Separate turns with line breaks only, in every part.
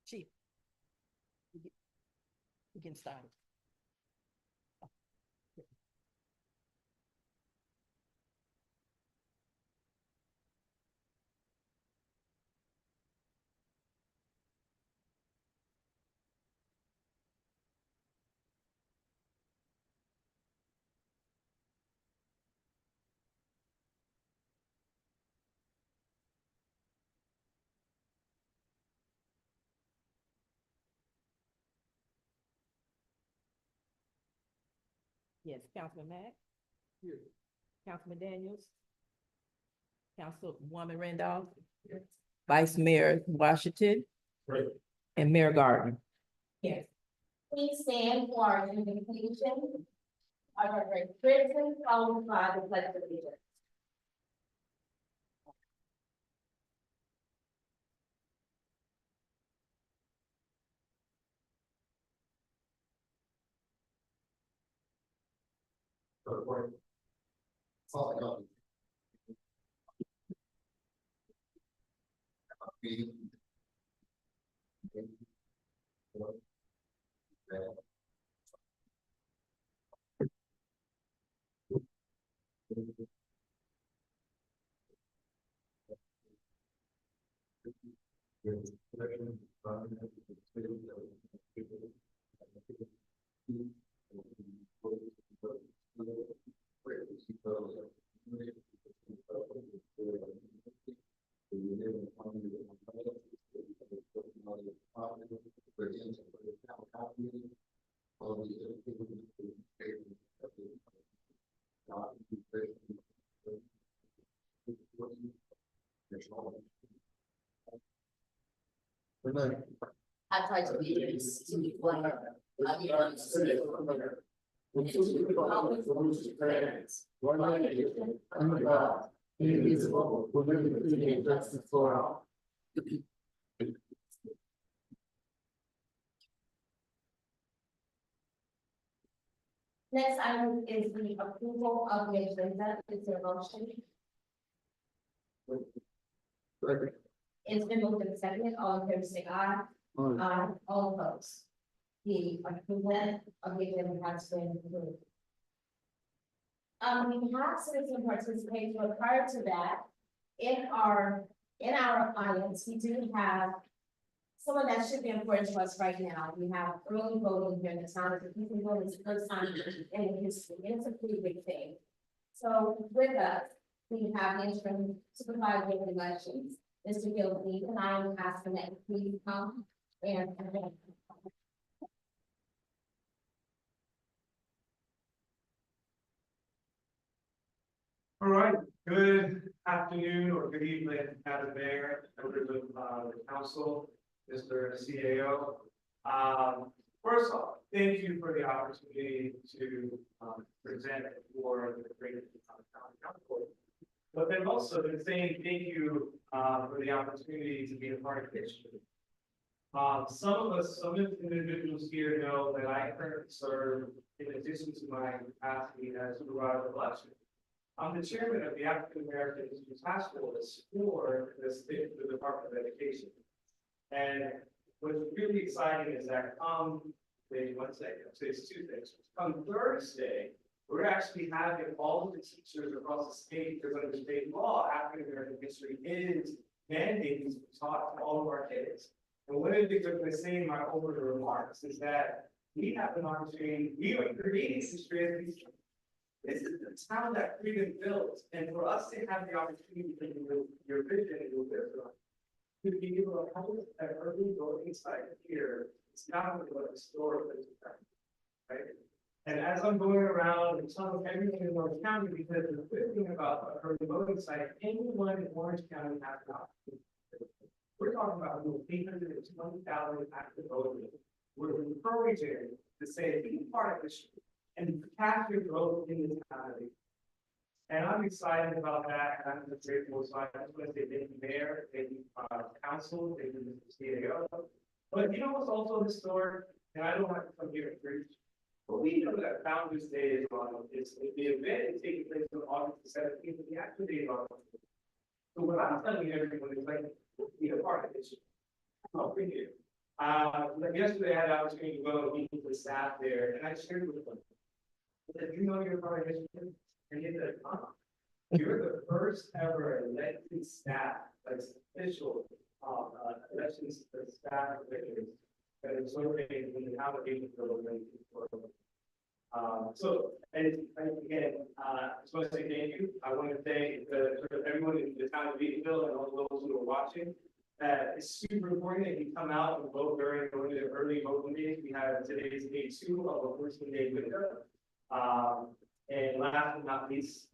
Chief, we can start. Yes, Councilman Mack. Here. Councilman Daniels. Councilwoman Randolph. Yes. Vice Mayor Washington.
Right.
And Mayor Gardner.
Yes. Please stand for our invocation. Our Christian followed by the pledge of allegiance. I pledge allegiance to the flag of the United States of America, and to the republic for which it stands, one nation, under God, indivisible, with liberty and justice for all. Next item is the approval of the agenda. Is there a motion? It's been moved and seconded. All in favor say aye. Aye. All opposed. The approval of the agenda has been approved. We have citizen participation, but prior to that, in our audience, we do have someone that should be important to us right now. We have early voting here in the town. The people voting is the first time in history. It's a pretty big thing. So with us, we have the interim supervisor of elections, Mr. Gilby, and I am asking that you please come and.
All right, good afternoon or good evening, Madam Mayor, members of the council, Mr. CAO. First off, thank you for the opportunity to present for the great county council. But then also been saying thank you for the opportunity to be a part of history. Some individuals here know that I currently serve, in addition to my capacity as supervisor of elections, I'm the chairman of the African American History Task Force for the Department of Education. And what's really exciting is that it's two things. Come Thursday, we're actually having all of the teachers across the state, because under state law, African American history is mandated to be taught to all of our kids. And one of the things I'm going to say in my opening remarks is that we have an opportunity, we are creating history as we speak. This is the town that freedom built, and for us to have the opportunity to your vision and your wisdom, to be able to help that early voting site here, it's not only what historically, right? And as I'm going around and telling everyone in Orange County, because the good thing about a early voting site, anyone in Orange County has an opportunity. We're talking about 820,000 active voters. We're encouraging to say, be part of this and capture growth in this economy. And I'm excited about that. And I'm grateful. So I just want to say thank you, Mayor, thank you, Council, thank you, Mr. CAO. But you know what's also historic, and I don't have to come here and preach, but we know that Founders Day is on, the event is taking place on August the 17th, and the actual day is on. So what I'm telling everyone is like, be a part of this. I'll bring you. Like yesterday, I had the opportunity to go and meet with the staff there, and I shared with them. I said, you know you're part of history, and they said, you're the first ever elected staff, like official, elections for staff officials that are serving in the application for. So, and again, I just want to say thank you. I want to thank everyone in the town of Eatonville and all those who are watching. It's super important that you come out and vote during one of the early voting days. We have today's day 2 of a 14-day window. And last but not least,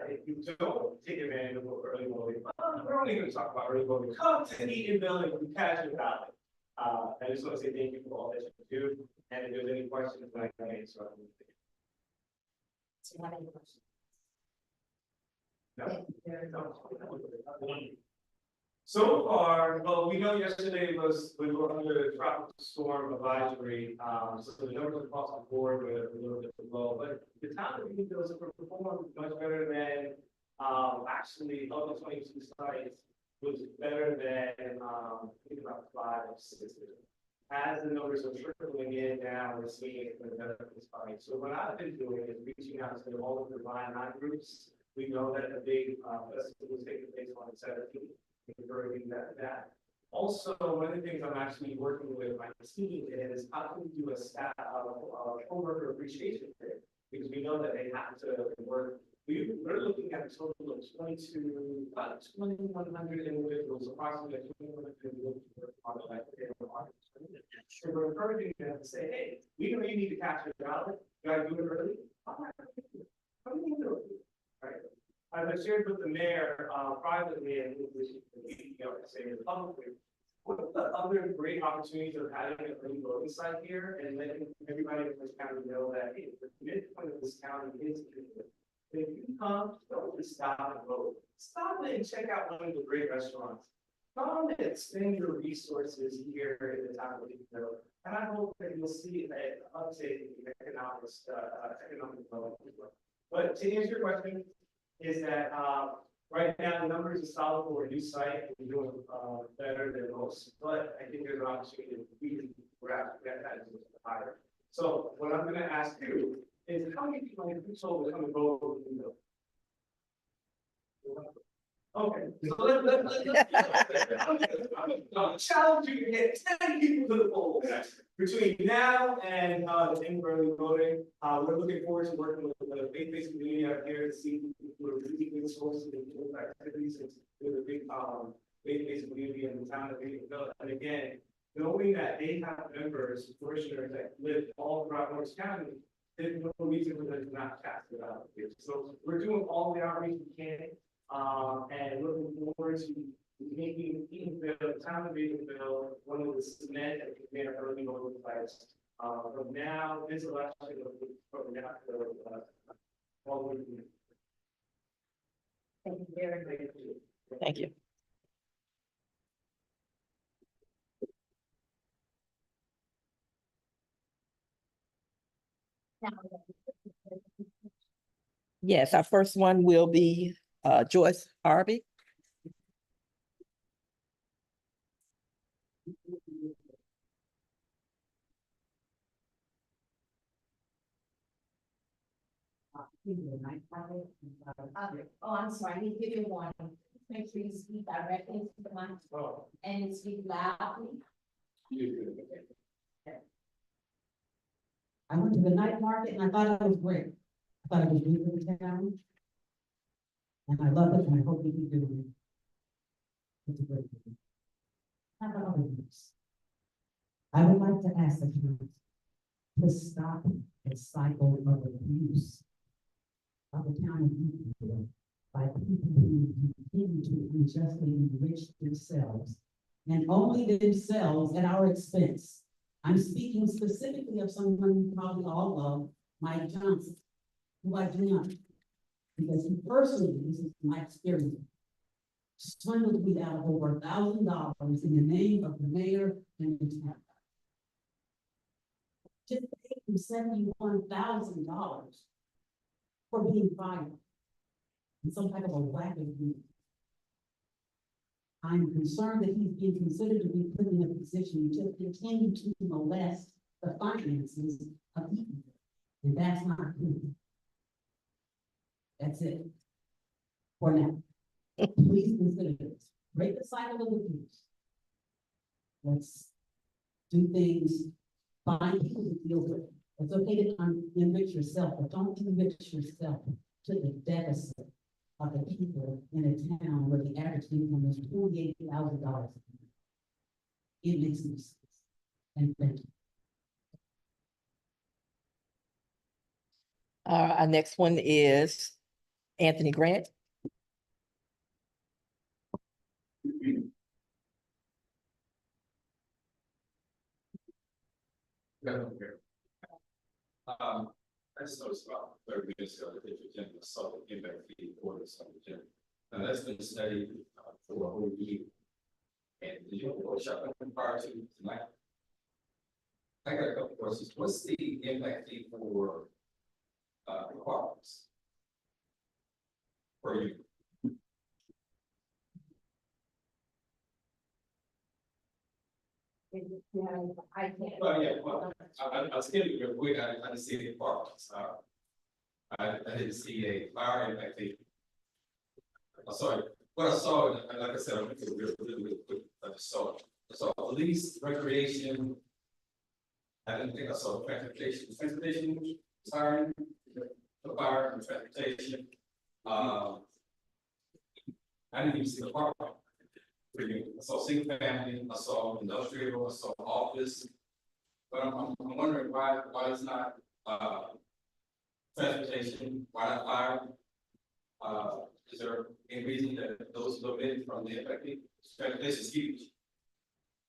if you don't take advantage of early voting, we're only going to talk about early voting. Come to Eatonville and cast your ballot. I just want to say thank you for all that you do. And if there's any questions, I can answer.
Do you have any questions?
No. So far, well, we know yesterday we were under a tropical storm advisory, so the numbers across the board were a little bit low, but the town of Eatonville has performed much better than, actually, of the 22 sites, was better than, I think about 5 or 6. As the numbers are trickling in now, we're seeing it in better sites. So what I've been doing is reaching out to all of the Line 9 groups. We know that a big festival is taking place on the 17th. Encouraging that. Also, one of the things I'm actually working with my team is how can we do a staff co-worker appreciation day, because we know that they have to work. We're looking at a total of about 2,100 individuals, approximately 2,100 individuals on the life. So we're encouraging them to say, hey, we know you need to capture the ballot. You got to do it early. How do you do it? Right. As I shared with the mayor privately and saying publicly, one of the other great opportunities of having a early voting site here and letting everybody in this county know that hey, the midpoint of this county is Eatonville. If you come, don't just stop and vote. Stop and check out one of the great restaurants. Come and expand your resources here in the town of Eatonville. And I hope that you'll see an uptake in economic development. But to answer your question, is that right now the numbers are solid for a new site. We're doing better than most, but I think there's an opportunity to really grab that higher. So what I'm going to ask you is how many people have you told to come and vote in the bill? Okay, so I'll challenge you to get 10 people to the polls between now and the early voting. We're looking forward to working with the faith-based community out here to see who are really good sources of activities. There's a big faith-based community in the town of Eatonville. And again, knowing that they have members, parishioners that live all throughout Orange County, there's no reason for them to not cast it out here. So we're doing all the outreach we can. And looking forward to making Eatonville, the town of Eatonville, one of the cement and command early voting sites. From now, this election, from now to all the.
Thank you very much.
Thank you. Yes, our first one will be Joyce Harvey.
I'm sorry, I need to give you a warning. Make sure you speak directly to the mic and speak loudly.
I went to the night market and I thought it was great. I thought it was new to the town. And I love it and I hope we can do it. It's a great thing. How about other groups? I would like to ask the council to stop the cycle of abuse of the town of Eatonville by people who continue to unjustly enrich themselves and only themselves at our expense. I'm speaking specifically of someone you probably all love, Mike Johnson, who I do not, because he personally, this is my experience, swindled me out of over $1,000 in the name of the mayor and the town. Just paid him $71,000 for being fired in some type of a wagon group. I'm concerned that he's being considered to be put in a position to continue to molest the finances of people. And that's not good. That's it. For now. Please consider this. Break the cycle of abuse. Let's do things, find people to deal with. It's okay to enrich yourself, but don't enrich yourself to the deficit of the people in a town where the average income is $48,000. It makes no sense. And thank you.
Our next one is Anthony Grant.
I just noticed about 30 minutes ago that the agenda saw the impact fee for this on the agenda. Now that's been studied for a whole year. And did you have a workshop prior to tonight? I got a couple questions. What's the impact fee for apartments? For you?
I can't.
Well, yeah, well, I skipped it real quick. I didn't see the apartments. I didn't see a fire impact fee. I'm sorry. What I saw, and like I said, I went through it really quick. I saw police, recreation. I didn't think I saw transportation, siren, the fire and transportation. I didn't even see the park. I saw single family, I saw industrial, I saw office. But I'm wondering why it's not transportation, why not fire? Is there any reason that those are omitted from the effective? Transportation is huge.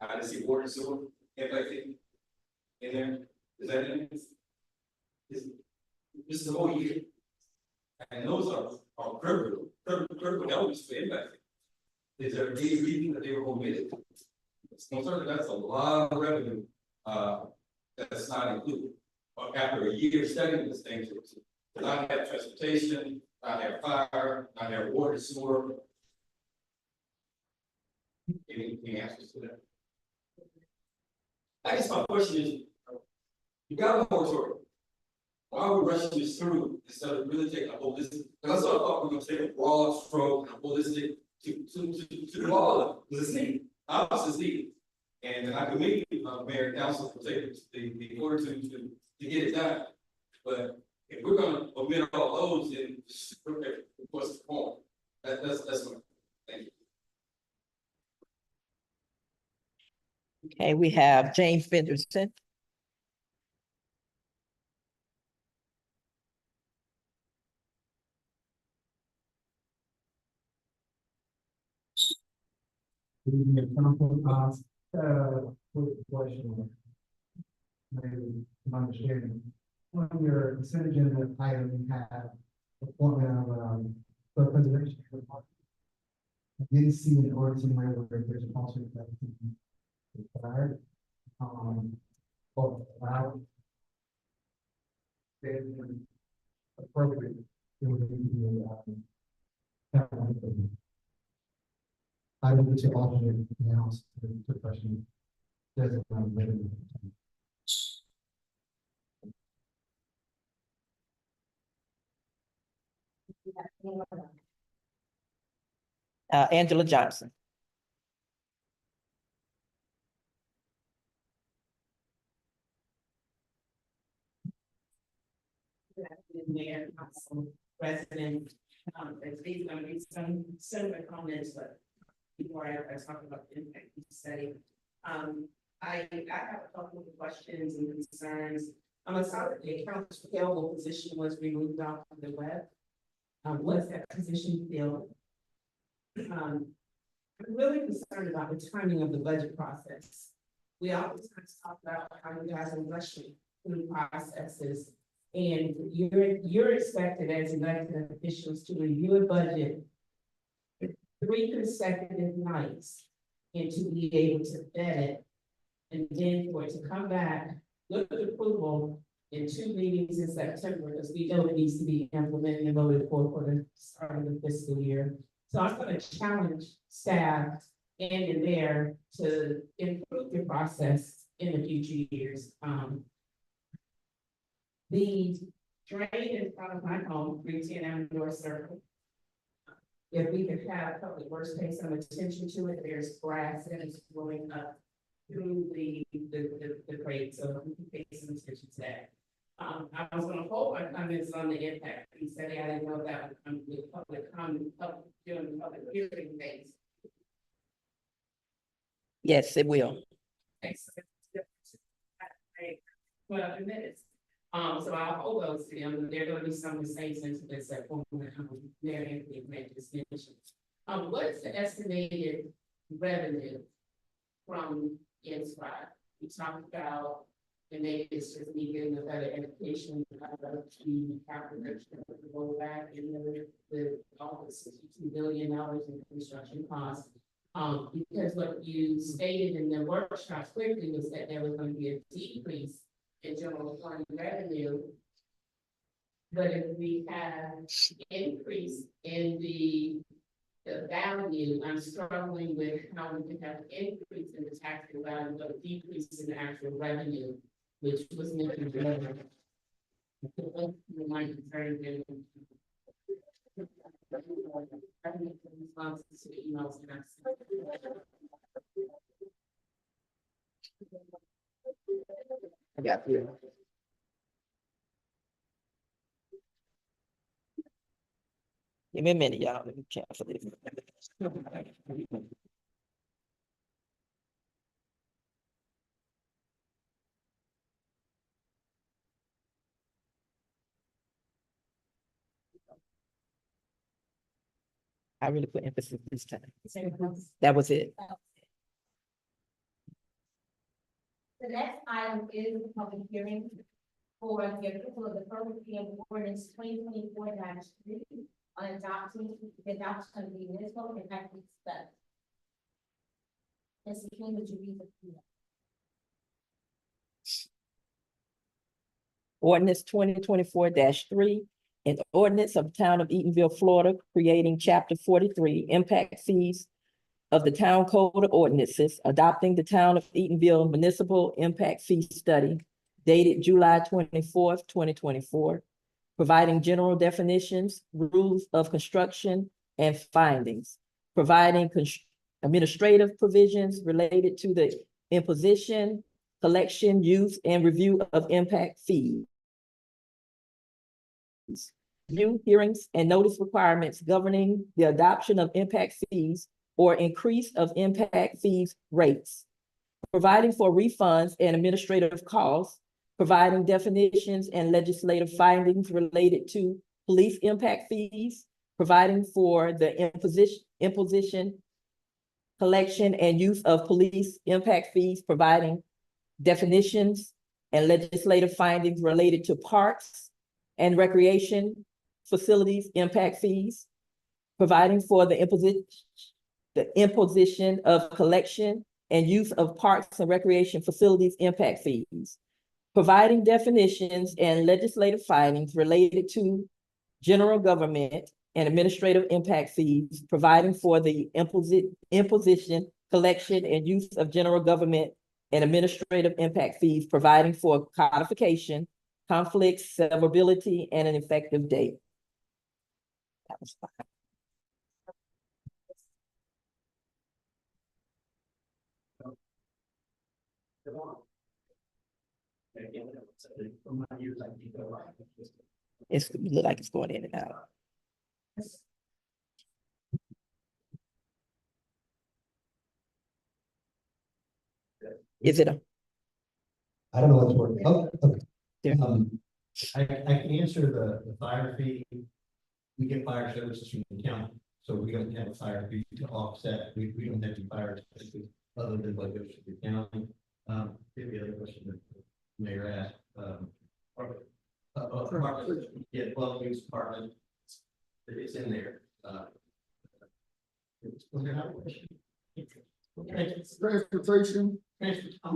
I didn't see water and sewer effective in there. Is that in this? This is a whole year. And those are critical elements for impact. Is there any reason that they were omitted? I'm certain that's a lot of revenue that's not included. But after a year of studying this thing, to not have transportation, not have fire, not have water, sewer. Any answers to that? I guess my question is, you got a moratorium. Why are we rushing this through instead of really taking a holistic? Because I thought we were going to take a broad stroke and a holistic to do all of it, because it's needed. Obviously, it's needed. And I commend Mayor and Council for taking the order to get it done. But if we're going to omit all those, then what's the point? That's my thank you.
Okay, we have James Fenderson.
Quick question. Maybe my understanding. On your consent agenda item, you have appointment of for preservation. I didn't see an ordinance anywhere where there's a policy that required. Or allowed. Then appropriate. It would be I would put your alternate now to the question. Doesn't
Angela Johnson.
Mayor, Council, President, these are going to be some similar comments, but before I talk about the impact study, I have a couple of questions and concerns. I saw that the accounts payable position was removed off of the web. Was that position filled? I'm really concerned about the timing of the budget process. We always talk about how you guys are rushing through processes. And you're expected as elected officials to review a budget 3 consecutive nights and to be able to vet it. And then for it to come back, look at approval in 2 meetings in September, because we know it needs to be implemented and voted for the start of the fiscal year. So I'm going to challenge staff in there to improve the process in the future years. The drain in front of my home, 310 Amador Circle. If we could have public works pay some attention to it, there's grass that is growing up through the grate, so we can pay some attention to that. I was gonna hold my comments on the impact fee study. I didn't know that would come with public comment, during the public hearing phase.
Yes, it will.
Well, minutes. So I'll hold those to them. They're gonna be some of the same sentiments that former Mary Anthony Grant just mentioned. What is the estimated revenue from Inspire? We talked about, and maybe it's just me getting a better education about the calculation of the roll back and the all the $62 billion in construction costs. Because what you stated in the workshop quickly was that there was going to be a decrease in general fund revenue. But if we have increase in the value, I'm struggling with how we can have increase in the taxable value, but decrease in the actual revenue, which was mentioned earlier. My concern is responses to the emails that I've sent.
I got you. Give me a minute, y'all. Let me cancel this. I really put emphasis this time. That was it.
The next item is the public hearing for the approval of the first reading of ordinance 2024-3 on adopting the adoption of the municipal impact fee study. Mr. King, would you read the?
Ordinance 2024-3, an ordinance of the town of Eatonville, Florida, creating chapter 43, impact fees of the town code of ordinances, adopting the town of Eatonville municipal impact fee study dated July 24th, 2024, providing general definitions, rules of construction, and findings, providing administrative provisions related to the imposition, collection, use, and review of impact fees. New hearings and notice requirements governing the adoption of impact fees or increase of impact fees rates, providing for refunds and administrative costs, providing definitions and legislative findings related to police impact fees, providing for the imposition, collection, and use of police impact fees, providing definitions and legislative findings related to parks and recreation facilities impact fees, providing for the imposition of collection and use of parks and recreation facilities impact fees, providing definitions and legislative findings related to general government and administrative impact fees, providing for the imposition, collection, and use of general government and administrative impact fees, providing for codification, conflicts, severability, and an effective date. That was fine. It's it look like it's going in and out. Is it a?
I don't know what's working. Oh, okay.
There.
I can answer the fire fee. We get fire services from the county, so we don't have a fire fee to offset. We don't have to fire services other than what goes to the county. The other question that the mayor asked, yeah, well, use department, it's in there. Was there another question?
Transportation, we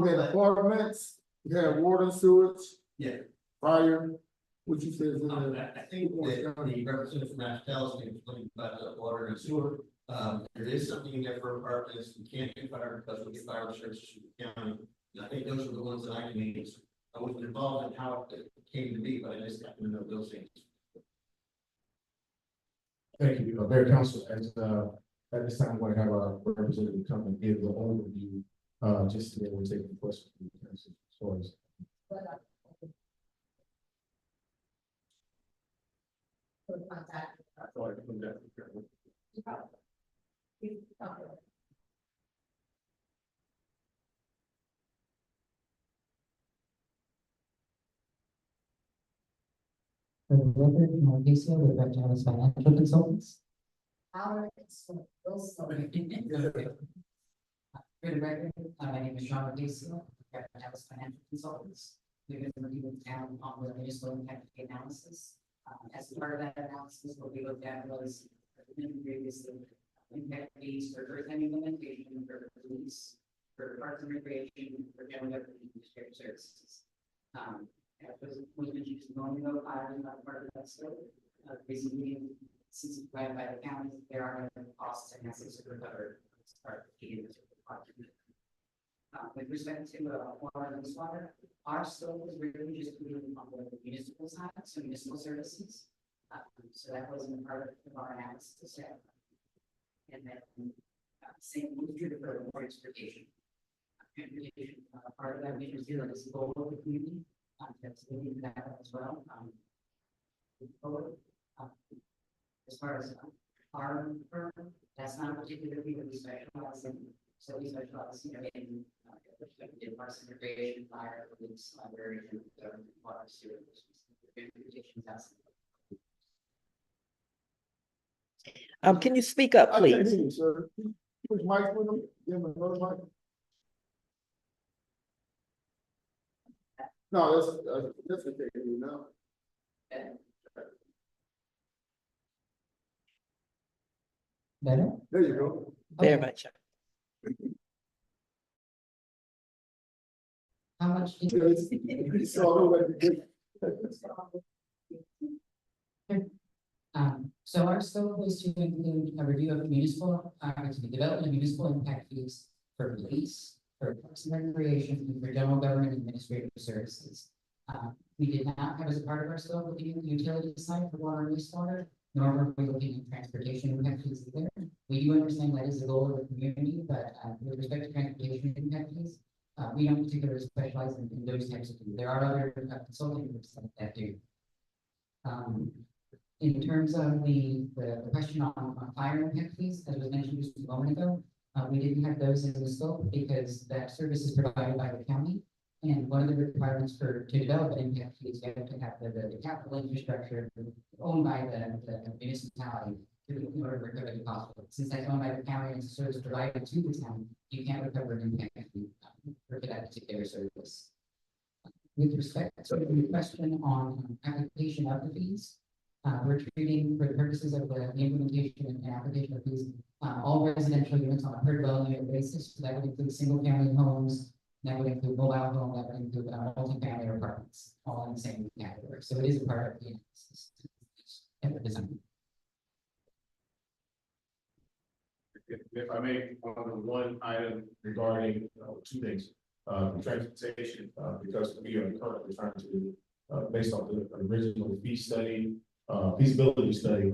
had apartments, we had water and sewage,
Yeah.
fire, what you said is in there.
I think that the representative from Mass Tells me was talking about the water and sewer. There is something in there for apartments, you can't get fire because we get fire services from the county. And I think those are the ones that I can use. I wasn't involved in how it came to be, but I just happen to know those things.
Thank you, Mayor Council, at this time, we're gonna have a representative come and give the overview, just to be able to take the question from the council.
Contact.
I thought I put that.
For the record, Mauricio, with Red Giants Financial Consultants.
Our, those,
For the record, my name is Sean Mauricio, Red Giants Financial Consultants. We've been working with the town on the municipal impact fee analysis. As part of that analysis, what we looked at was previously impact fees for earth implementation, for police, for parks and recreation, for general government and shared services. Was mentioned a moment ago, I am not part of that scope. Basically, since it's provided by the county, there are no costs and assets to recover as part of the project. With respect to water and wastewater, our scope was really just moving on the municipal side, so municipal services. So that wasn't part of our analysis yet. And then same with the transportation. Transportation, part of that mission zero is the goal of the community. That's looking at that as well. As far as our firm, that's not particularly what we specialize in. So we specialize, in parks and recreation, fire, police, library, and government, water, sewer, transportation.
Can you speak up,
I can't
please?
hear you, sir. Which mic with them? Give them another mic. No, that's okay, you know.
Better?
There you go.
Very
Okay.
much.
How much?
It's all over the good.
So our scope is to include a review of municipal, to the development of municipal impact fees for police, for parks and recreation, and for general government administrative services. We did not have as a part of our scope looking at the utility side for water and wastewater, nor were we looking at transportation impact fees there. We do understand that is the goal of the community, but with respect to transportation impact fees, we don't particularly specialize in those types of things. There are other consulting groups that do. In terms of the question on fire impact fees, as was mentioned just a moment ago, we didn't have those in the scope because that service is provided by the county. And one of the requirements to develop an impact fee is you have to have the capital infrastructure owned by the municipality in order to recover the cost. Since that's owned by the county and it's a service provided to the town, you can't recover an impact fee for that particular service. With respect to the question on application of the fees, we're treating, for the purposes of the implementation and application of fees, all residential units on a per dwelling unit basis. So that would include single family homes, that would include mobile home, that would include multi-family apartments, all in the same category. So it is a part of the analysis and the design.
If I may, on one item regarding two things, transportation, because we are currently trying to, based on the original fee study, feasibility study,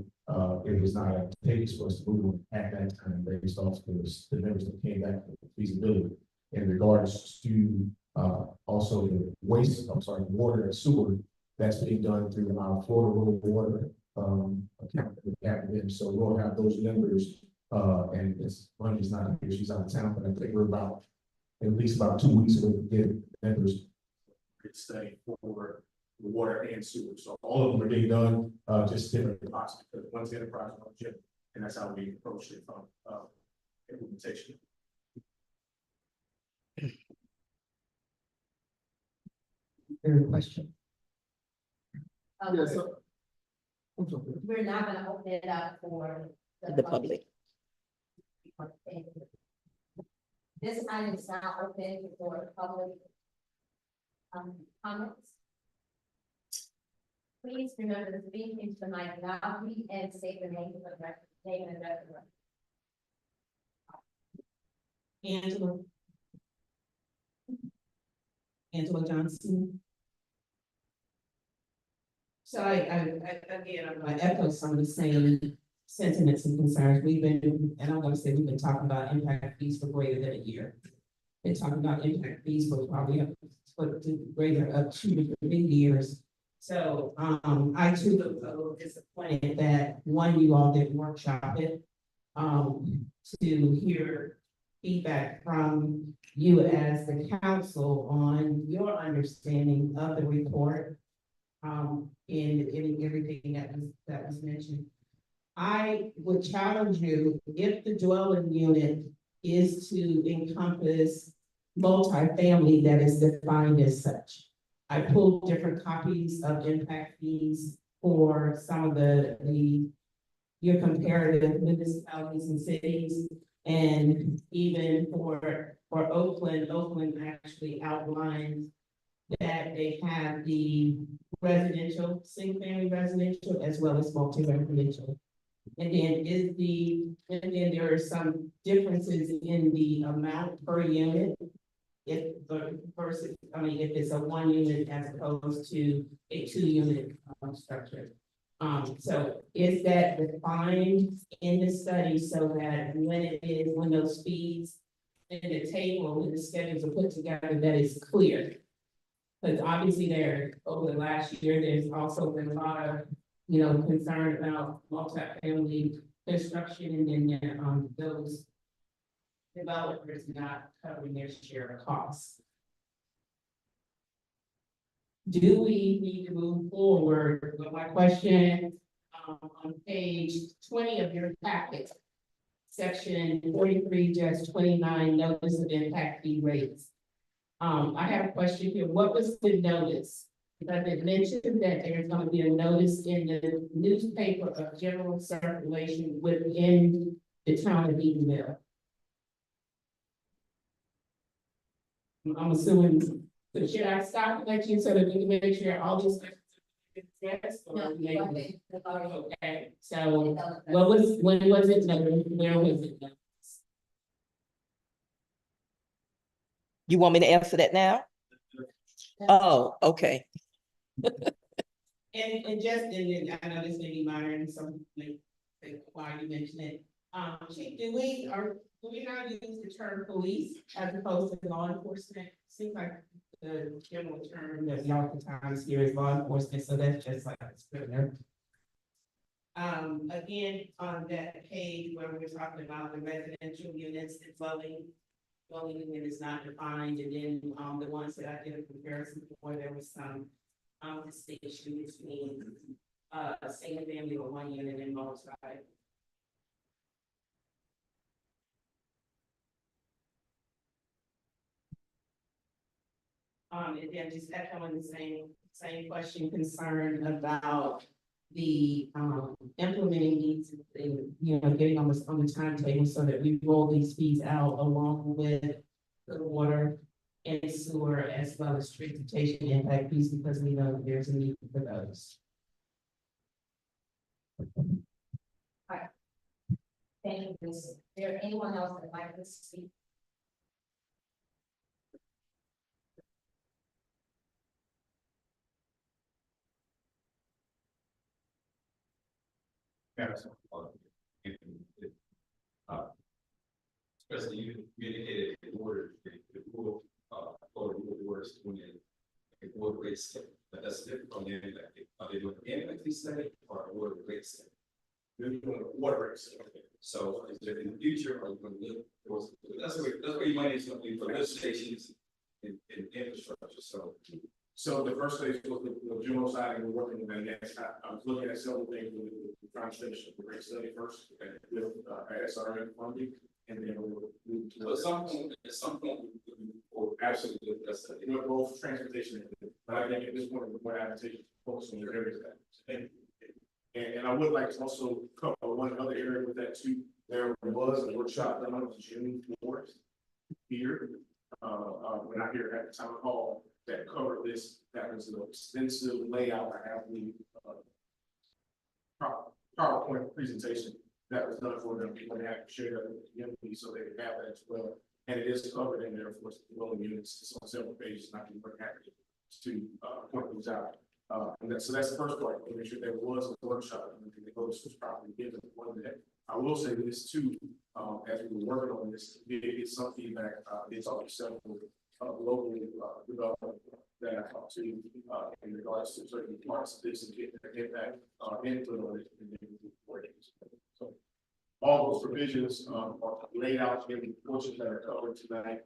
it was not advantageous for us to move on at that time based off the numbers that came back with feasibility in regards to also the water and sewer that's being done through our Florida Rural Water account that we have with them. So we'll have those numbers. And this money's not here, she's out of town, but I think we're about at least about 2 weeks away to get members study for the water and sewer. So all of them are being done, just different costs because one's enterprise, one's general, and that's how we approach it from implementation.
Third question.
Yes, sir. I'm sorry.
We're not gonna open it up for
The public.
This item is now open for public comments. Please remember to speak into the mic loudly and say the name of the record.
Angela. Angela Johnson. So again, I'm gonna echo some of the same sentiments and concerns. We've been, and I'm gonna say we've been talking about impact fees for greater than a year. Been talking about impact fees for probably for greater of 2 to 3 years. So, I too was a little disappointed that one, you all didn't workshop it. To hear feedback from you as the council on your understanding of the report. In everything that was mentioned. I would challenge you, if the dwelling unit is to encompass multifamily that is defined as such. I pulled different copies of impact fees for some of your comparative municipalities and cities. And even for Oakland actually outlines that they have the residential, single family residential, as well as multi-residential. And then there are some differences in the amount per unit. If it's a 1 unit as opposed to a 2 unit structure. So is that defined in the study so that when those fees in the table, when the schedules are put together, that is clear? Because obviously over the last year, there's also been a lot of, concern about multifamily construction and then, those developers not covering their share of costs. Do we need to move forward with my question, on page 20 of your packet? Section 43-29, notice of impact fee rates. I have a question here. What was the notice? Because it mentioned that there's going to be a notice in the newspaper of general circulation within the town of Edenville. I'm assuming, so should I stop and let you so that we can make sure all these questions are addressed? Okay, so when was it noticed? Where was it noticed?
You want me to answer that now? Oh, okay.
And I know this may be minor and some like why you mentioned it. Chief, do we not use the term police as opposed to law enforcement? Seems like the general term that we oftentimes hear is law enforcement, so that's just like a scrivener. Again, on that page where we're talking about the residential units, the dwelling unit is not defined, and then the ones that I did a comparison before, there was some distinction between a single family or 1 unit and multi. And then just echoing the same question, concern about the implementing these, getting on the timetable so that we roll these fees out along with the water and sewer as well as transportation impact fees, because we know there's a need for those.
Thank you, Lisa. Is there anyone else that would like to speak?
Yes.
Especially you indicated the order, the rule, or rule orders when the board rates, but that's different from the impact. Are they doing an impact study or order rates?
They're doing a water rates.
So is there in the future, are you going to look, that's where your money is going to be for lift stations and infrastructure,
So the first stage was the general side, and we're working on that next. I was looking at several things, we're trying to finish the rate study first, with SRM funding, and then we'll move to.
at some point,
Absolutely, that's, both transportation, but I think at this point, we're going to focus on the areas that. And I would like to also cover one other area with that too. There was a workshop done on June 4th here, when I hear at the town hall that covered this. That was an extensive layout. I have the PowerPoint presentation that was done for them. People have shared that with the community, so they have that as well. And it is covered in there for dwelling units, it's on several pages, and I can bring happy to, point those out. So that's the first part, to make sure there was a workshop, and the notice was properly given, one day. I will say this too, as we were working on this, we did get some feedback, it's also several, locally, development that I talked to, in regards to certain parts of this and get their impact, input on it. And then we work it. So all those provisions, are laid out in the portions that are covered tonight,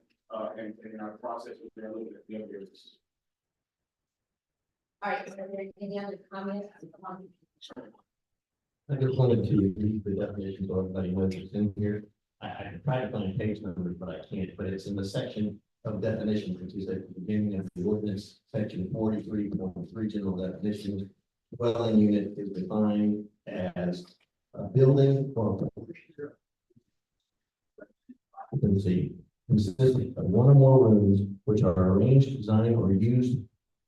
and in our process, we're looking at the other areas.
All right, is there any other comments?
I just wanted to read the definition so everybody knows it's in here. I tried to find page numbers, but I can't, but it's in the section of definitions, which is at the beginning of the ordinance, section 43.3 general definitions. Dwelling unit is defined as a building or occupancy consisting of one or more rooms which are arranged, designed, or used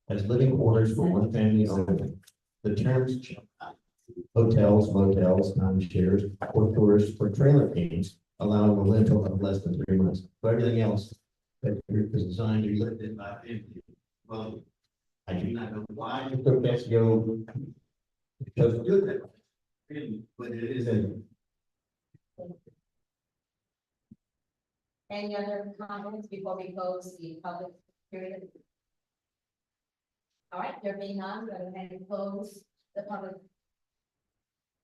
as living quarters for one family only. The terms hotels, motels, timeshares, or tourists or trailer campings allowing a rental of less than 3 months. For everything else that is designed to be lifted by family. Well, I do not know why it took us to go. Because to do that. But it is in.
Any other comments before we close the public hearing? All right, there being none, go ahead and close the public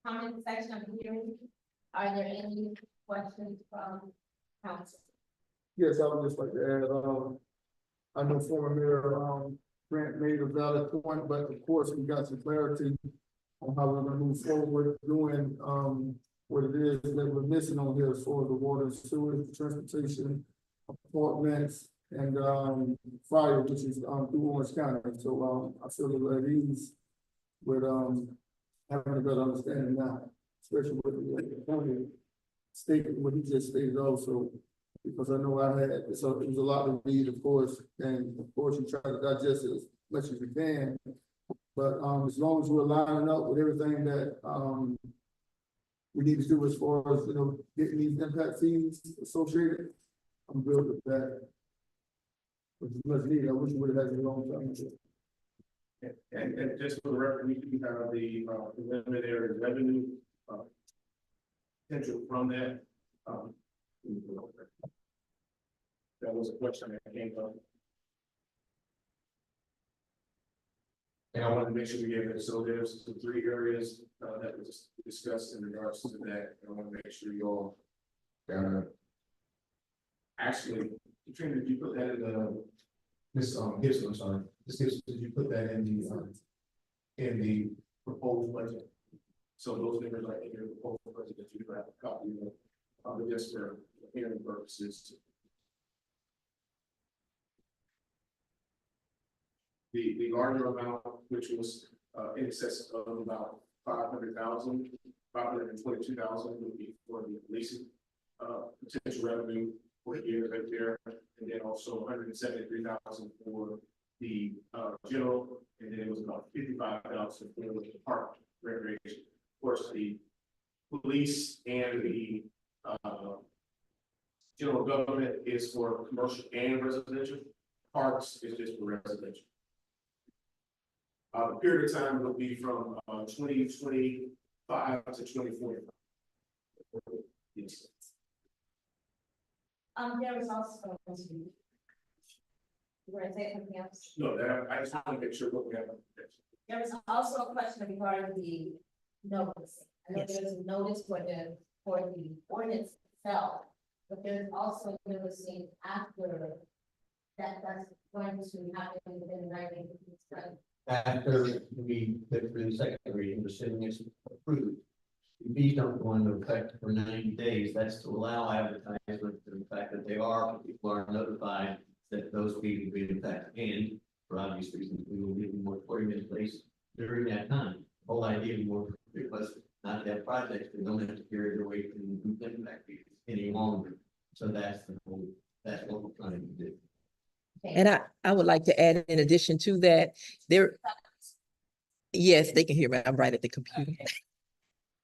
comment section of the hearing. Are there any questions from council?
Yes, I would just like to add, I know former Mayor, Grant made a valid point, but of course, we got some clarity on how we're gonna move forward doing, what it is that we're missing on here as far as the water and sewer, transportation, apartments, and, fire, which is, through Orange County. So, I feel a little at ease with, having a better understanding now, especially with the county statement, what he just stated also. Because I know I had, so it was a lot to read, of course, and of course you try to digest it as much as you can. But as long as we're lining up with everything that we need to do as far as, getting these impact fees associated, I'm good with that. Which is much needed. I wish we would have had it a long time ago.
And just for the record, we do have the preliminary revenue, potential from that. That was a question that came up. And I wanted to make sure we gave it, so there's the 3 areas that was discussed in regards to that. I want to make sure you all actually, Katrina, did you put that in the Miss Gibson, I'm sorry, Miss Gibson, did you put that in the proposed budget? So those numbers are in your proposed budget that you have a copy of, just for hearing purposes. The larger amount, which was in excess of about 500,000, 522,000 would be for the leasing potential revenue for the year right there, and then also 173,000 for the general, and then it was about 55,000 for the park recreation. Of course, the police and the general government is for commercial and residential. Parks is just for residential. The period of time will be from 2025 to 2045. Yes.
There was also. You want to say something else?
No, that I just want to make sure what we have.
There was also a question regarding the notice. I know there's a notice for the ordinance itself, but there's also noticing after that's going to happen within 90 days.
After we get through the second reading, the city is approved. The fees don't go into effect for 90 days. That's to allow advertisement to the fact that people are notified that those fees will be in effect. And for obvious reasons, we will leave more moratorium in place during that time. The whole idea was not to have projects that don't have to carry their weight in impact fees any longer. So that's what we're trying to do.
And I would like to add, in addition to that, yes, they can hear me. I'm right at the computer.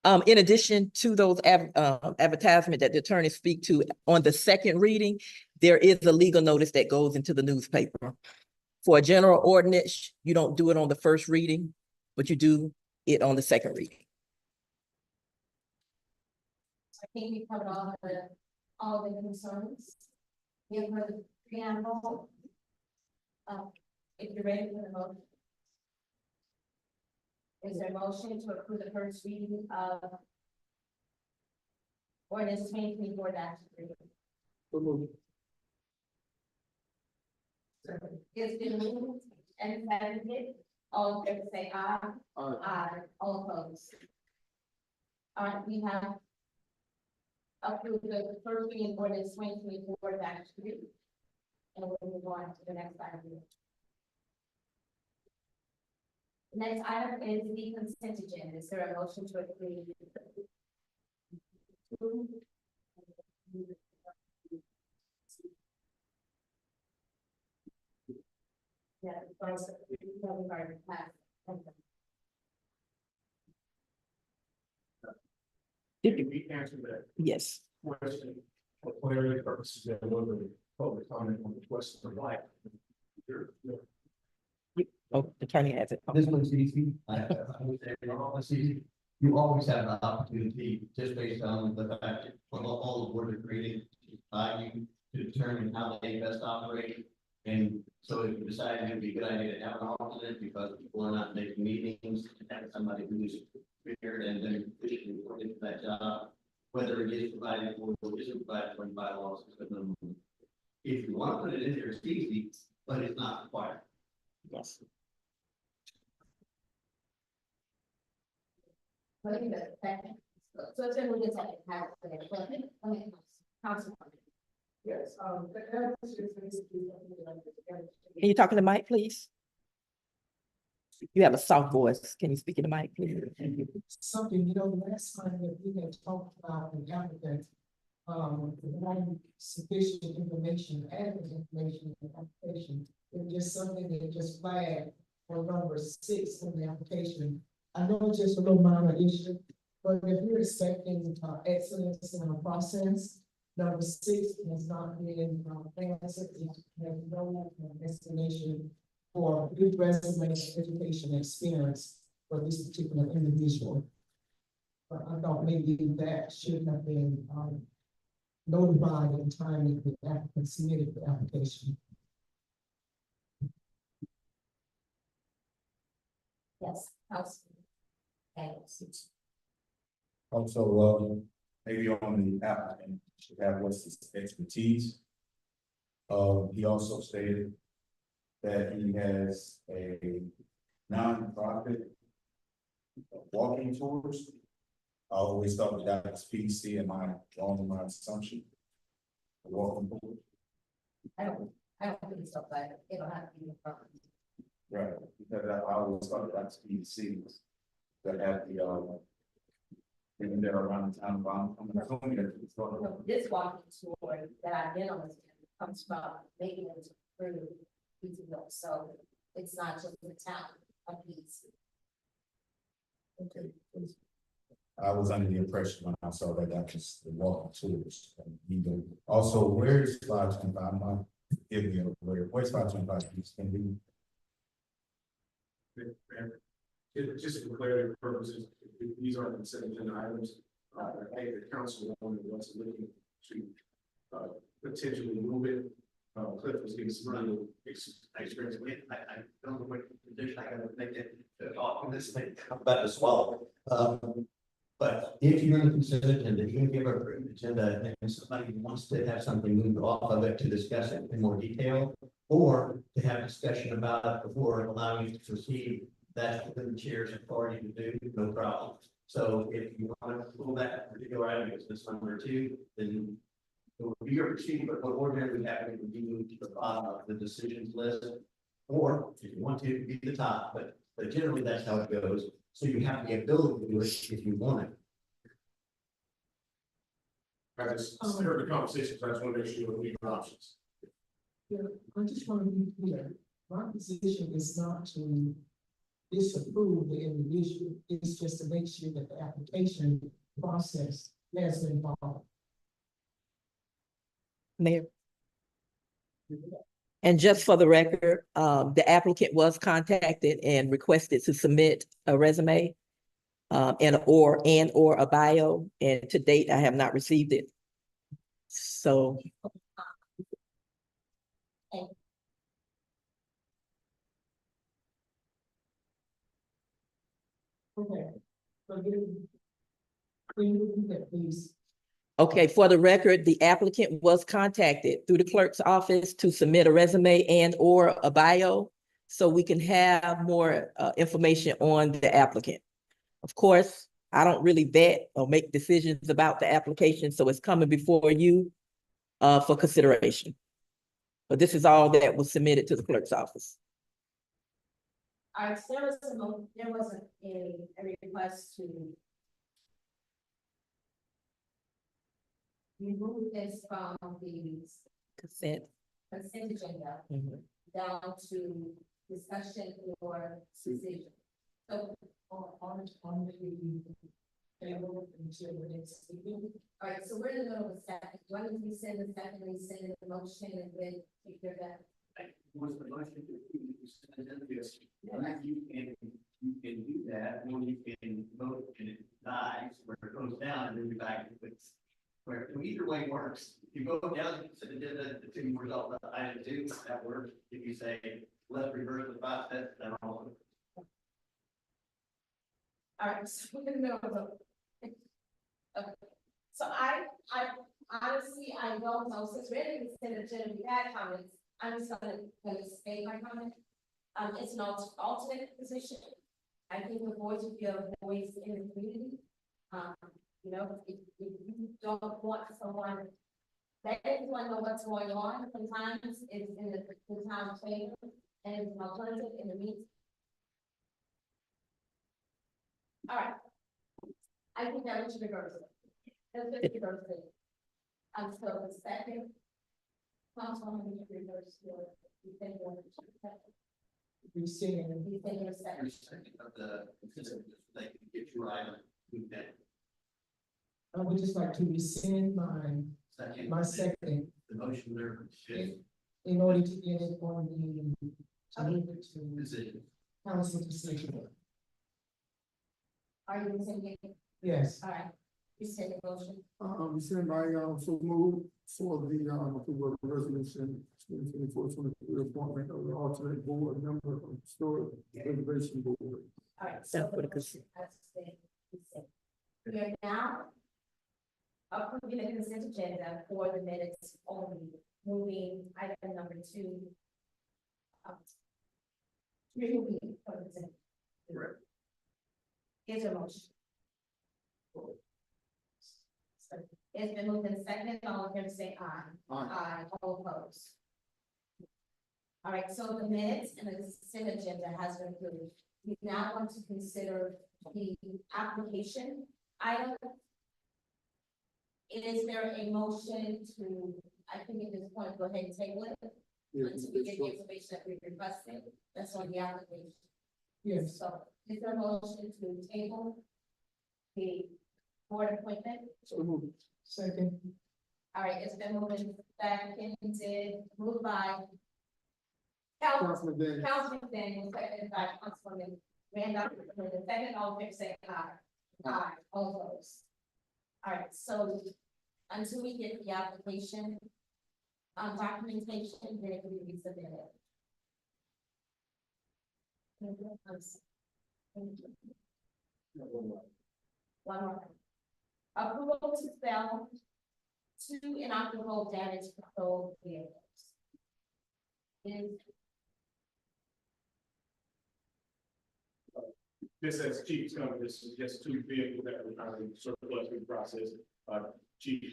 In addition to those advertisement that the attorneys speak to on the second reading, there is a legal notice that goes into the newspaper. For a general ordinance, you don't do it on the first reading, but you do it on the second reading.
I think we covered all the concerns. We have heard the preamble. If you're ready for the vote. Is there a motion to approve the first reading of ordinance 2024-3? It's been moved and seconded. All in favor say aye. Aye. All opposed. All right, we have approved the first reading ordinance 2024-3. And we'll move on to the next item. The next item is the consent agenda. Is there a motion to approve? Yeah, first, we've already passed.
Can we answer that
Yes.
question for clarity purposes, that was a public comment on the question of life?
Oh, the attorney has it.
This one's easy. I would say it's easy. You always have an opportunity, just based on the fact that all the board agreed by you to determine how they best operate. And so if you decide it would be a good idea to have an alternate because people are not making meetings, have somebody who's prepared and then officially put into that job, whether it is provided for or isn't provided for in bylaws. If you want to put it in there, it's easy, but it's not required.
Yes.
Let me get second. So it's gonna get second. Council.
Yes,
Can you talk in the mic, please? You have a soft voice. Can you speak in the mic, please? Thank you.
Something, the last time that we had talked about the applicant, providing sufficient information, adequate information in the application. It's just something that just flagged for number 6 in the application. I know it's just a little minor issue, but if you're expecting excellence in our process, number 6 has not been answered. It has no explanation for good resume, education, experience for this particular individual. But I thought maybe that should have been notified in time if the applicant submitted the application.
Yes, Council. Thanks.
Also, maybe on the applicant should have what's his expertise. He also stated that he has a non-profit walking tours. I always thought that was PC and my assumption. Walking tours.
I don't think so, but it'll have to be in front.
Right, because I always thought that was PC. That had the, even there around the town, I'm assuming that it's going to.
This walking tour that I've been on comes from making it through PTO, so it's not just the town of these.
Okay. I was under the impression when I saw that that was the walking tours. Also, where is 525? I'm give me a where's 525? Can we?
Just for clarity purposes, these are consent agenda items. I think the council was looking to potentially move it. Cliff was getting some real experience.
I don't know what condition I gotta make it on this thing, I'm about to swallow. But if you're in a consent agenda, you can give a written agenda and somebody wants to have something moved off of it to discuss it in more detail. Or to have discussion about it before allowing you to proceed, that's within the chair's authority to do, no problem. So if you want to pull that particular item, because this number 2, then it will be your proceeding, but what ordinarily happens would be moved to the bottom of the decisions list. Or if you want to, be the top, but generally that's how it goes. So you have the ability to do it if you want it.
I just heard the conversation, so I just want to make sure we have options.
Yeah, I just want to be clear, my position is not to disapprove the individual, it's just to make sure that the application process has been followed.
Mayor. And just for the record, the applicant was contacted and requested to submit a resume and or a bio, and to date, I have not received it. So.
Okay. So can you repeat that, please?
Okay, for the record, the applicant was contacted through the clerk's office to submit a resume and or a bio, so we can have more information on the applicant. Of course, I don't really vet or make decisions about the application, so it's coming before you for consideration. But this is all that was submitted to the clerk's office.
All right, so there was a request to remove this from the
Consent.
consent agenda
Mhm.
down to discussion or decision. So on the table until the next meeting. All right, so we're in the middle of a second. Why don't we send the second, we send the motion and then take care of that?
Was the motion to this? You can do that, or you can vote and it dies, where it goes down and then you're back to it. Where either way works. If you vote down, so the two result of item 2, that works. If you say, let's reverse the process, that also.
All right, so we're in the middle of okay. So I honestly, I don't know, since we're in the consent agenda, we had comments, I'm just gonna state my comment. It's an alternate position. I think the boards would be a voice in the community. You know, if you don't want someone, that everyone know what's going on, sometimes it's in the town favor, and it's an alternative in the meeting. All right. I think that we should reverse it. Let's just reverse it. So the second. Councilwoman, you reverse your, you think you're.
You see,
You think you're second.
Of the, they can get you right on that.
I would just like to rescind my second
The motion there is
in order to get it on the, to move it to
decision.
council decision.
Are you saying,
Yes.
all right, you said the motion,
Send my, so move for the, approval of the resolution, 2024-23 appointment of the alternate board member of the Historic Preservation Board.
all right.
Yeah,
So
for the consent.
we are now approving the consent agenda for the minutes only, moving item number 2. Removing from the consent.
Correct.
Is a motion. It's been moved in second, all in favor say aye. Aye, all opposed. All right, so the minutes and the consent agenda has been approved. We now want to consider the application item. Is there a motion to, I think at this point, go ahead and table it until we get the information that we requested, that's on the application.
Yes.
So is there a motion to table the board appointment?
So move.
Second.
All right, it's been moved and seconded, moved by
Councilman Daniels.
Councilman Daniels, seconded by Councilwoman Randolph, the second, all in favor say aye. Aye, all opposed. All right, so until we get the application, documentation, then it can be resubmitted. One more. Approval to sell 2 inoperable damaged patrol vehicles. Is
This as Chief's covered, this is just 2 vehicles that we're trying to surplus through the process. Chief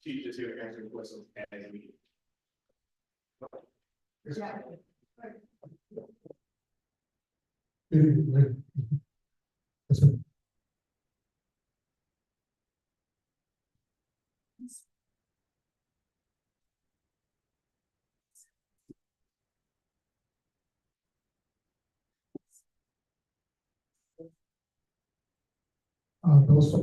is here to answer the questions at the meeting.
yeah.
those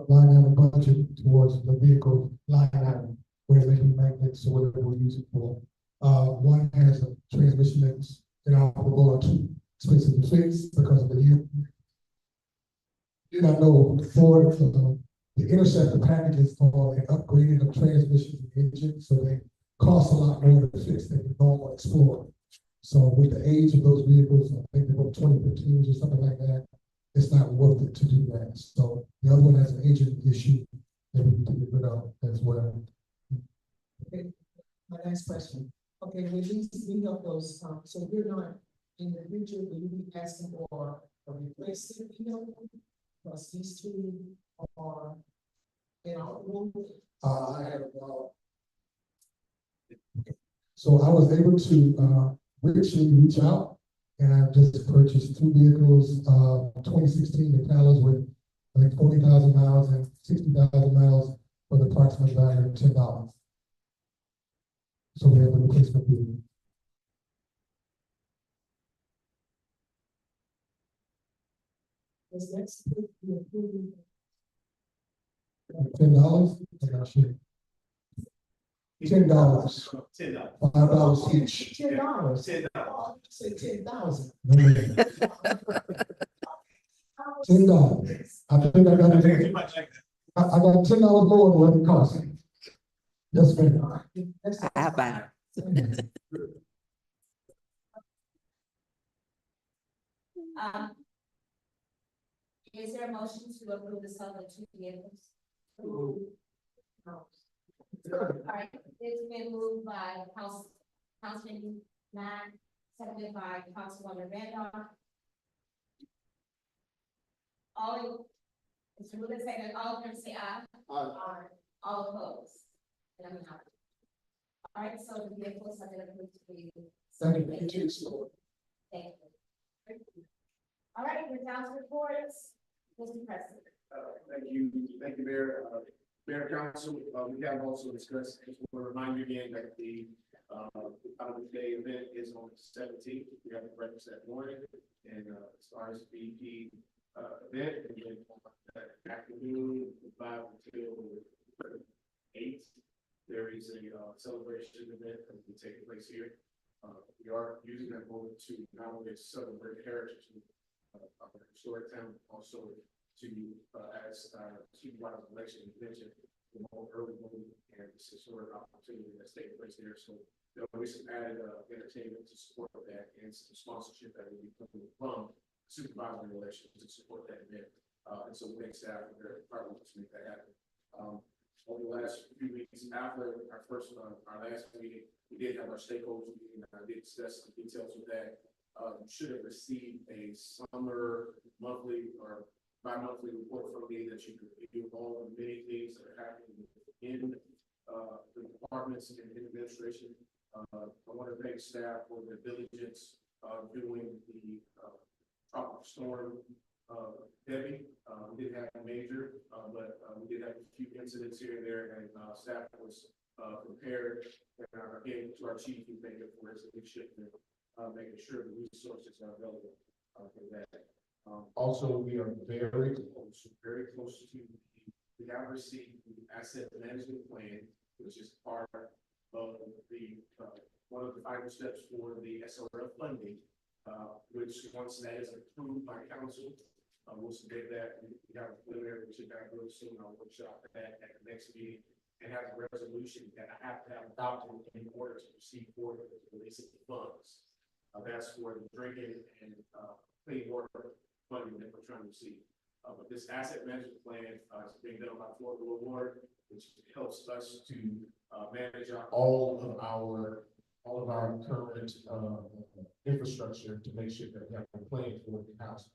line item budget towards the vehicle line item, where they can magnets or whatever we use it for. One has a transmission that's inoperable or too expensive to fix because of the year. Did I know for the Interceptor packages for an upgrading of transmission and engine, so they cost a lot more to fix than the normal Explorer. So with the age of those vehicles, I think they're 2015s or something like that, it's not worth it to do that. So the other one has an engine issue that we need to get rid of as well.
Okay, my last question. Okay, with these vehicles, so you're not, in the future, will you be asking for a replacement vehicle? Because these two are inoperable.
I have, so I was able to, richly reach out, and I've just purchased two vehicles, 2016 Impalas with, I think, 40,000 miles and 60,000 miles for the approximate value of $10. So we have a replacement vehicle.
This next, be approved.
$10, and I should. $10, $5 each.
$10.
$10.
Oh, say 10,000.
$10. I think I got
Thank you
it.
much like that.
I got $10 more than what it costs. Yes, ma'am.
I buy.
Is there a motion to approve the sale of two vehicles? All right, it's been moved by Councilman Matt, seconded by Councilwoman Randolph. Mr. Rubin second, all in favor say aye. Aye. All opposed. And I'm out. All right, so the vehicles have been approved to be.
Thank you.
Thank you. All right, we're down to reports. Mr. President.
Thank you, Mayor. Mayor, Council, we have also discussed, I just want to remind you again that the out of the day event is on the 17th. We have a breakfast that morning, and as far as BP event, and then that afternoon, 5 until 8, there is a celebration event that will be taking place here. We are using that moment to not only celebrate heritage of our historic town, also to as supervisor election mentioned, the more early voting and this historic opportunity that's taking place there. So there'll be some added entertainment to support that and some sponsorship that will be coming from supervisory elections to support that event. And so we thank staff for their hard work to make that happen. Over the last few weeks after our last meeting, we did have our stakeholders meeting, and I did discuss the details of that. You should have received a summer monthly or bi-monthly report from me that you could review all the many things that are happening in the departments and in administration. I want to thank staff for their diligence doing the tropical storm Debbie. We did have a major, but we did have a few incidents here and there, and staff was prepared. And again, to our chief, we thank you for his leadership and making sure the resources are available for that. Also, we are very close to, we have received the asset management plan, which is part of the, one of the final steps for the SRF funding, which once that is approved by council, we'll submit that. We have a preliminary, we should have really soon, I'll workshop that at the next meeting, and have a resolution that I have to have adopted in order to proceed forward with the release of the funds. That's for the drinking and clean water funding that we're trying to receive. But this asset management plan is being done by Florida Award, which helps us to manage all of our current infrastructure to make sure that we have a plan for the house.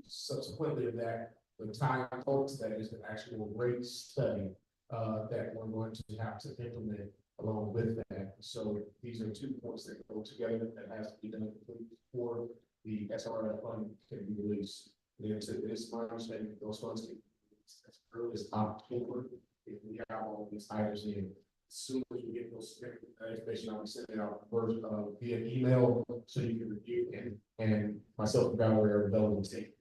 Subsequently to that, the time folks, that is the actual rate study that we're going to have to implement along with that. So these are 2 points that go together that has to be done before the SRF fund can be released. And it's my understanding those funds can be released as early as October if we have all these items in. As soon as we get those information, I'll send it out first via email so you can review and myself and Valerie are available to take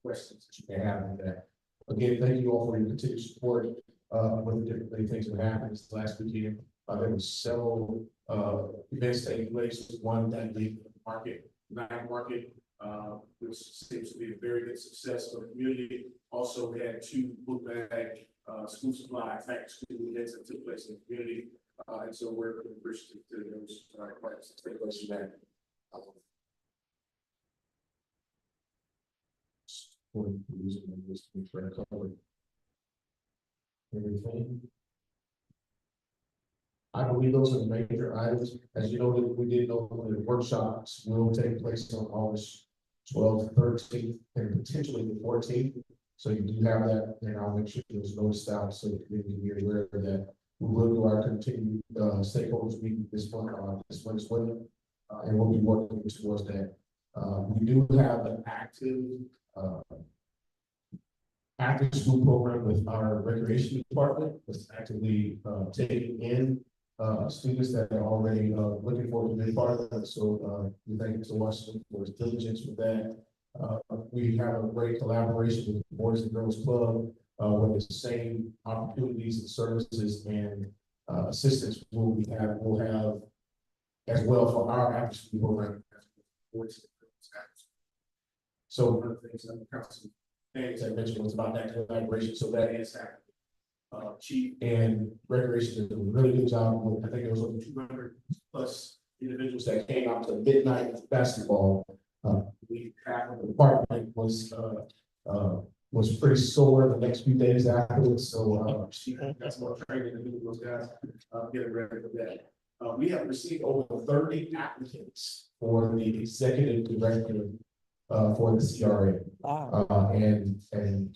questions that you may have with that. Again, thank you all for your continued support, with the different things that happened this last weekend. There was several, events taking place, one that the night market, which seems to be a very good success for the community. Also, we had 2 book bag, school supply, back to school events that took place in the community. And so we're appreciative to those, parties that take place in that. For using this to make sure I cover everything. I believe those are the major items. As you know, we did know the workshops will take place on August 12th, 13th, and potentially the 14th. So you do have that, and I'll make sure there's noticed out so the community can be aware of that. We will do our continued stakeholders meeting this month as well, and we'll be working towards that. We do have an active after school program with our recreation department that's actively taking in students that are already looking forward to be part of that. So we thank Mr. Washington for his diligence with that. We have a great collaboration with the Boys and Girls Club, where the same opportunities and services and assistance we'll have as well for our after school program. So one of the things that the council things I mentioned was about that collaboration, so that is happening. Chief and Recreation did a really good job. I think there was over 200 plus individuals that came out to midnight basketball. Half of the department was pretty sore the next few days afterwards, so she got some more training to do with those guys, getting ready for that. We have received over 30 applicants for the executive director for the CRA.
Wow.
And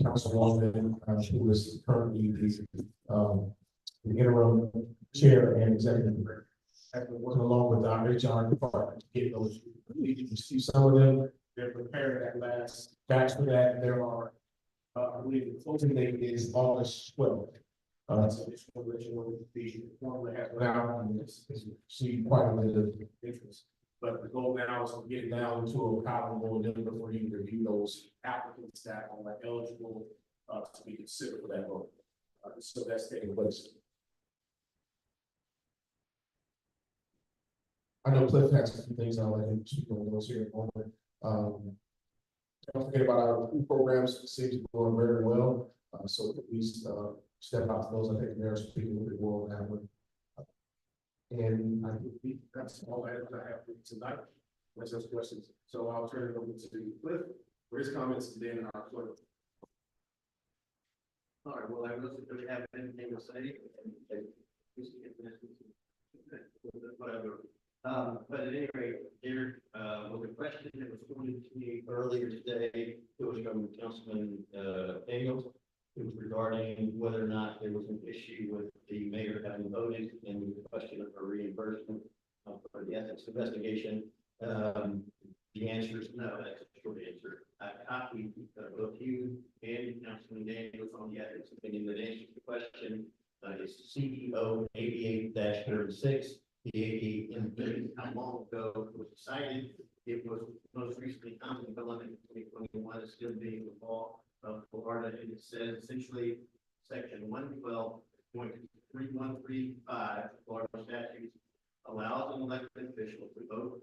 Councilwoman, who is currently the interim chair and executive director, has been working along with our HR department to get those. We see some of them, they're preparing that last batch for that. There are, I believe the closing date is August 12th. So this will let you know the formula has went out and it's received quite a bit of interest. But the goal now is to get it down to a palatable number before you review those applicants that are eligible to be considered for that vote. So that's taking place. I know Cliff has a few things I'll let him speak on those here in a moment. Don't forget about our food programs. It seems to be going very well. So please step out to those. I think they're speaking a little bit more on that one. And I think that's all I have for you tonight. Unless there's questions. So I'll turn it over to Cliff for his comments and then our clerk.
All right, well, I really don't have anything to say. Whatever. But at any rate, there was a question that was forwarded to me earlier today. It was from Councilman Daniels. It was regarding whether or not there was an issue with the mayor having voted in the question of a reimbursement for the ethics investigation. The answer is no. That's a short answer. I copied both you and Councilman Daniels on the ethics opinion that answers the question. It's CEO 88-36. The how long ago it was decided. It was most recently implemented in 2021. It's still being the law of Florida, and it says essentially section 112.3135 Florida statutes allows an elected official to vote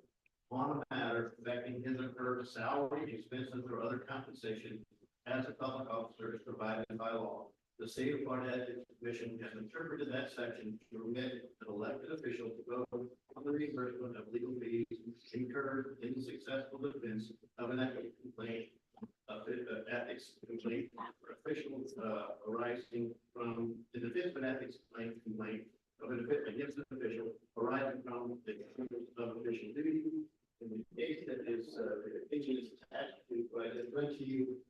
on a matter affecting his or her salary, expenses, or other compensation as a public officer is provided by law. The state of Florida Ethics Commission has interpreted that section to permit an elected official to vote on the reimbursement of legal fees incurred in the successful defense of an ethics complaint, ethics complaint, or officials arising from the defense of an ethics complaint of an against an official arising from the of official duty. In the case that is the opinion is attached to, I just read to you,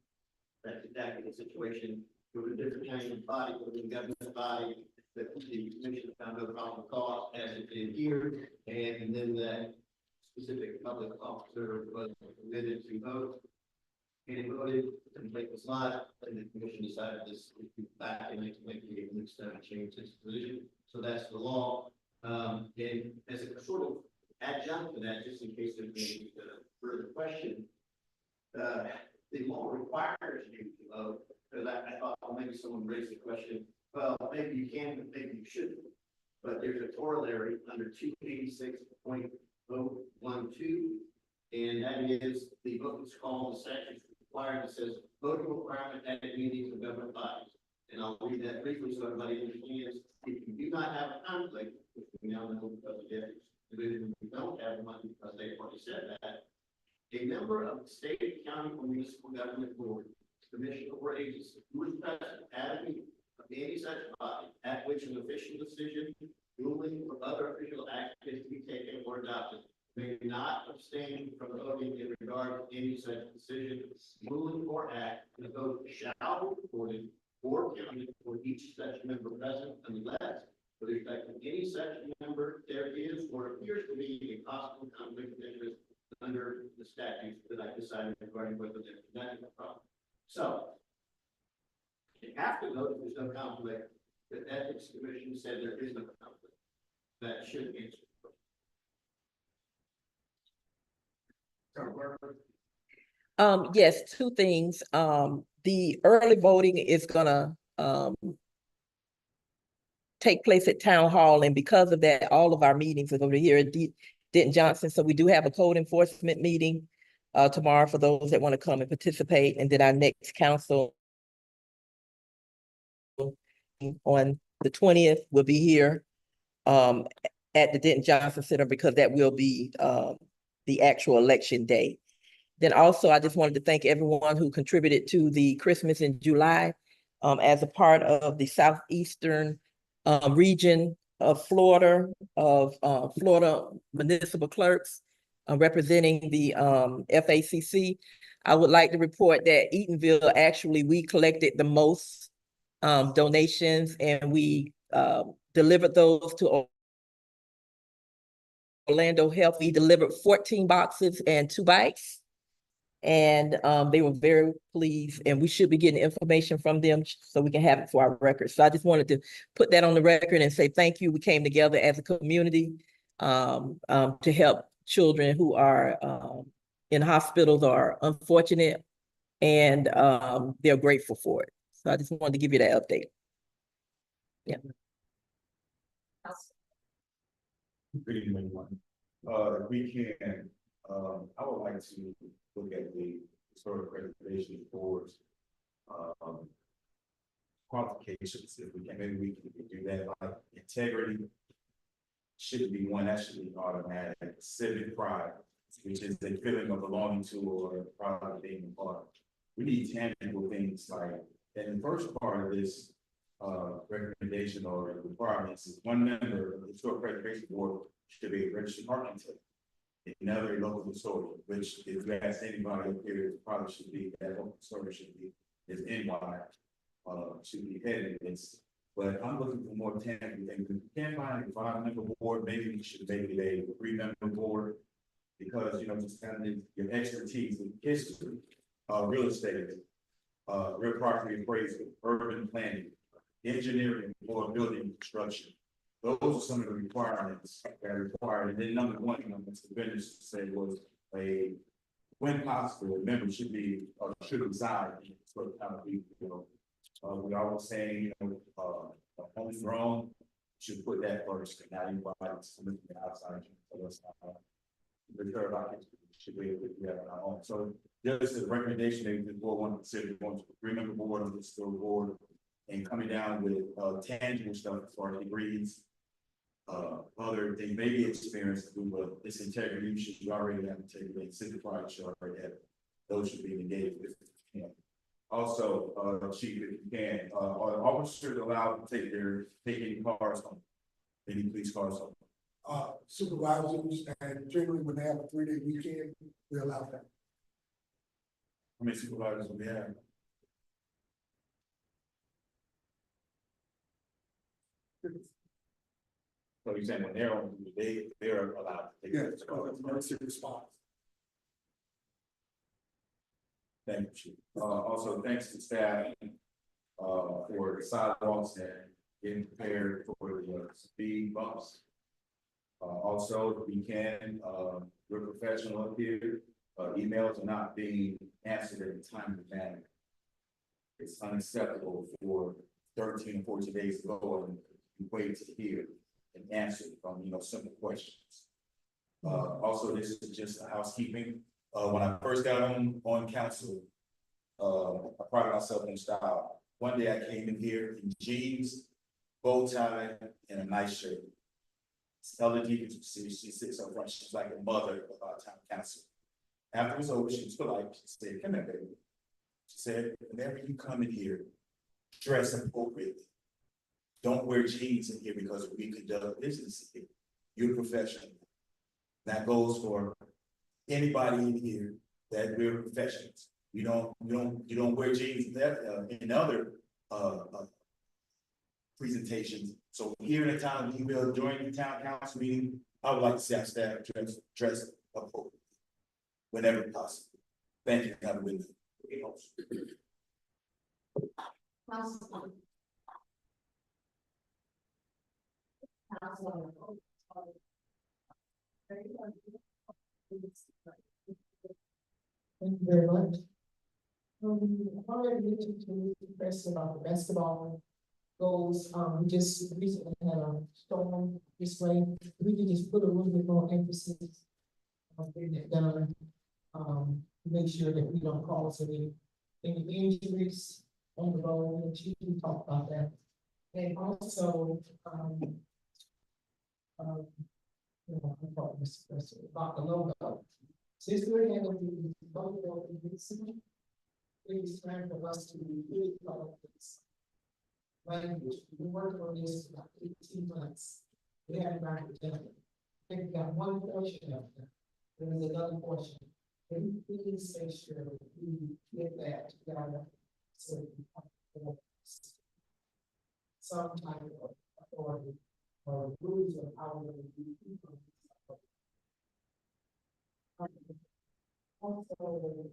that's exactly the situation. With a different kind of body, with a government body, that the commission found no problem cause as it did here, and then that specific public officer was permitted to vote. And voted and make the slide, and the commission decided this back in 1998 and to change its position. So that's the law. And as a sort of adjunct to that, just in case there's any further question, the law requires you to vote, because I thought, well, maybe someone raised the question, well, maybe you can, but maybe you shouldn't. But there's a corollary under 286.012, and that is the book is called the statute required, it says voting requirement at meetings of government bodies. And I'll read that briefly so everybody understands. If you do not have a conflict, which we now know because of the ethics division, we don't have one because they already said that. A member of the state, county, or municipal government board, commission, or agency who is present at a meeting of any such body at which an official decision, ruling, or other official act is to be taken or adopted may not abstain from voting in regard to any such decision, ruling, or act, and the vote shall be recorded or counted for each such member present unless, with respect to any such member, there is or appears to be a possible conflict of interest under the statutes that I decided regarding whether there's a problem. So, you have to vote if there's no conflict. The Ethics Commission said there is no conflict. That should answer.
Yes, two things. The early voting is gonna, take place at Town Hall, and because of that, all of our meetings are over here at Denton Johnson. So we do have a code enforcement meeting tomorrow for those that want to come and participate, and then our next council on the 20th will be here at the Denton Johnson Center, because that will be the actual election day. Then also, I just wanted to thank everyone who contributed to the Christmas in July as a part of the Southeastern region of Florida, Florida municipal clerks representing the FACC. I would like to report that Eatonville, actually, we collected the most donations, and we delivered those to Orlando Health. We delivered 14 boxes and 2 bikes. And they were very pleased, and we should be getting information from them so we can have it for our records. So I just wanted to put that on the record and say thank you. We came together as a community to help children who are in hospitals or unfortunate, and they're grateful for it. So I just wanted to give you that update. Yeah.
Good evening, everyone. If we can, I would like to look at the historic preservation board's qualifications. If we can, maybe we can do that. Like integrity should be one, that should be automatic. Civic pride, which is the feeling of belonging to or proud of being a part. We need tangible things like, and the first part of this recommendation or requirements is one member of the historic preservation board should be a registered architect. Another local historian, which if you ask anybody up here, it probably should be that local historian should be is NY, should be headed this. But I'm looking for more tangible things. If you can't find a 5-member board, maybe we should make it a 3-member board, because you know, just kind of your expertise in history, real estate, real property appraisal, urban planning, engineering, or building construction. Those are some of the requirements that are required. And then number one, Mr. Benders said was when possible, a member should be should reside in sort of kind of people. You know, we always saying, you know, homegrown, should put that first, and not anybody from the outside. So that's not the third option should be able to do that on our own. So just a recommendation that the board want to consider going to a 3-member board on this board, and coming down with tangible stuff as far as degrees. Other things, maybe experience to do with this integrity, you should already have integrity, and civic pride should already have. Those should be engaged with. You know. Also, chief, if you can, are officers allowed to take any cars home? Any police cars home?
Supervisors, and generally when they have a 3-day weekend, we allow that.
How many supervisors do we have? So you're saying when they're on, they're allowed to take.
Yeah, it's called emergency response.
Thank you, Chief. Also, thanks to staff for the sidewalks and getting prepared for the speed bumps. Also, if we can, we're professional up here.
emails are not being answered in a timely manner. It's unacceptable for 13 or 14 days to go and you wait to hear an answer from, simple questions. Also, this is just housekeeping. When I first got on council, I prided myself on style. One day I came in here in jeans, bow tie, and a nice shirt. Stella Deacons, she sits up front, she's like a mother of our town council. After it was over, she was polite, she said, "Come here, baby." She said, "Whenever you come in here, dress appropriately. Don't wear jeans in here because we conduct business here. You're a professional." That goes for anybody in here that we're professionals. You don't wear jeans in other presentations. So here in the town of Leeville, during the town council meeting, I would like to see our staff dress appropriately whenever possible. Thank you. Have a good day.
Councilwoman.
Thank you very much. I already mentioned to the press about the basketball goals. We just recently had a storm this way. We can just put a little bit more emphasis on getting it done. To make sure that we don't cause any injuries on the road, and she can talk about that. And also, I thought Mr. President, about the logo. Since we're handling the logo recently, it's time for us to really follow this language. We worked on this for about 18 months. We haven't got it done. I think we got one portion of that. There's another portion. Can you please make sure we get that together so we have some type of authority or rules of how we're going to do people. Also,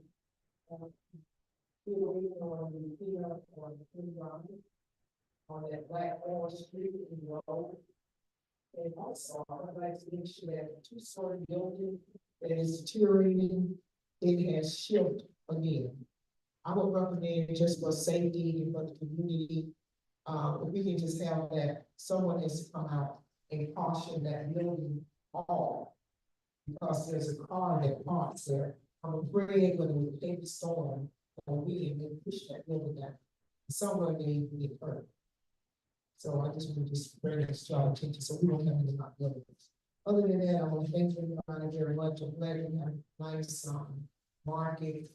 on that Black Wall Street in the road. And also, I'd like to make sure that the two-story building that is deteriorating, it has shield again. I would recommend just for safety and for the community, if we can just have that someone has to come out and caution that building off. Because there's a car that parks there. I'm afraid when we take the storm, we can push that building down. Someone may be hurt. So I just want to just bring it to our attention so we don't have any hot buildings. Other than that, I want to thank everybody very much. I'm glad you had a nice market.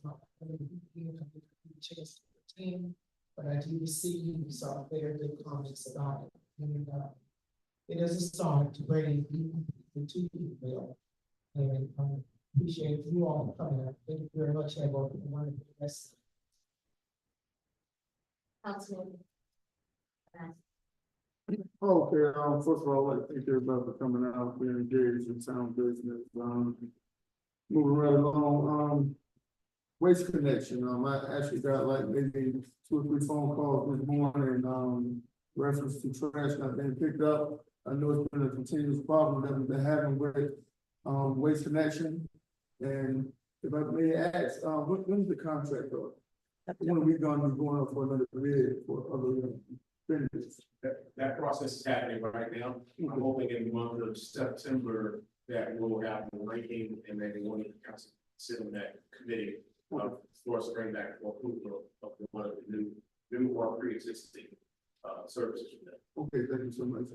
Chance to attend, but I do see some very good comments about it. And it is a start to bring the two people. And I appreciate you all coming up. Thank you very much. Have a wonderful rest.
Councilman.
Okay, first of all, I'd like to thank everybody for coming out, being engaged in town business. Moving right along, Waste Connection, I actually got like maybe 2 or 3 phone calls this morning, reference to trash not being picked up. I know it's been a continuous problem that we've been having with, Waste Connection. And if I may ask, when's the contract up? When are we going up for another bid for other vendors?
That process is happening right now. I'm hoping in the month of September that we'll have the ranking and then one of the council sit on that committee for us to bring back for approval of one of the new or pre-existing services from that.
Okay, thank you so much.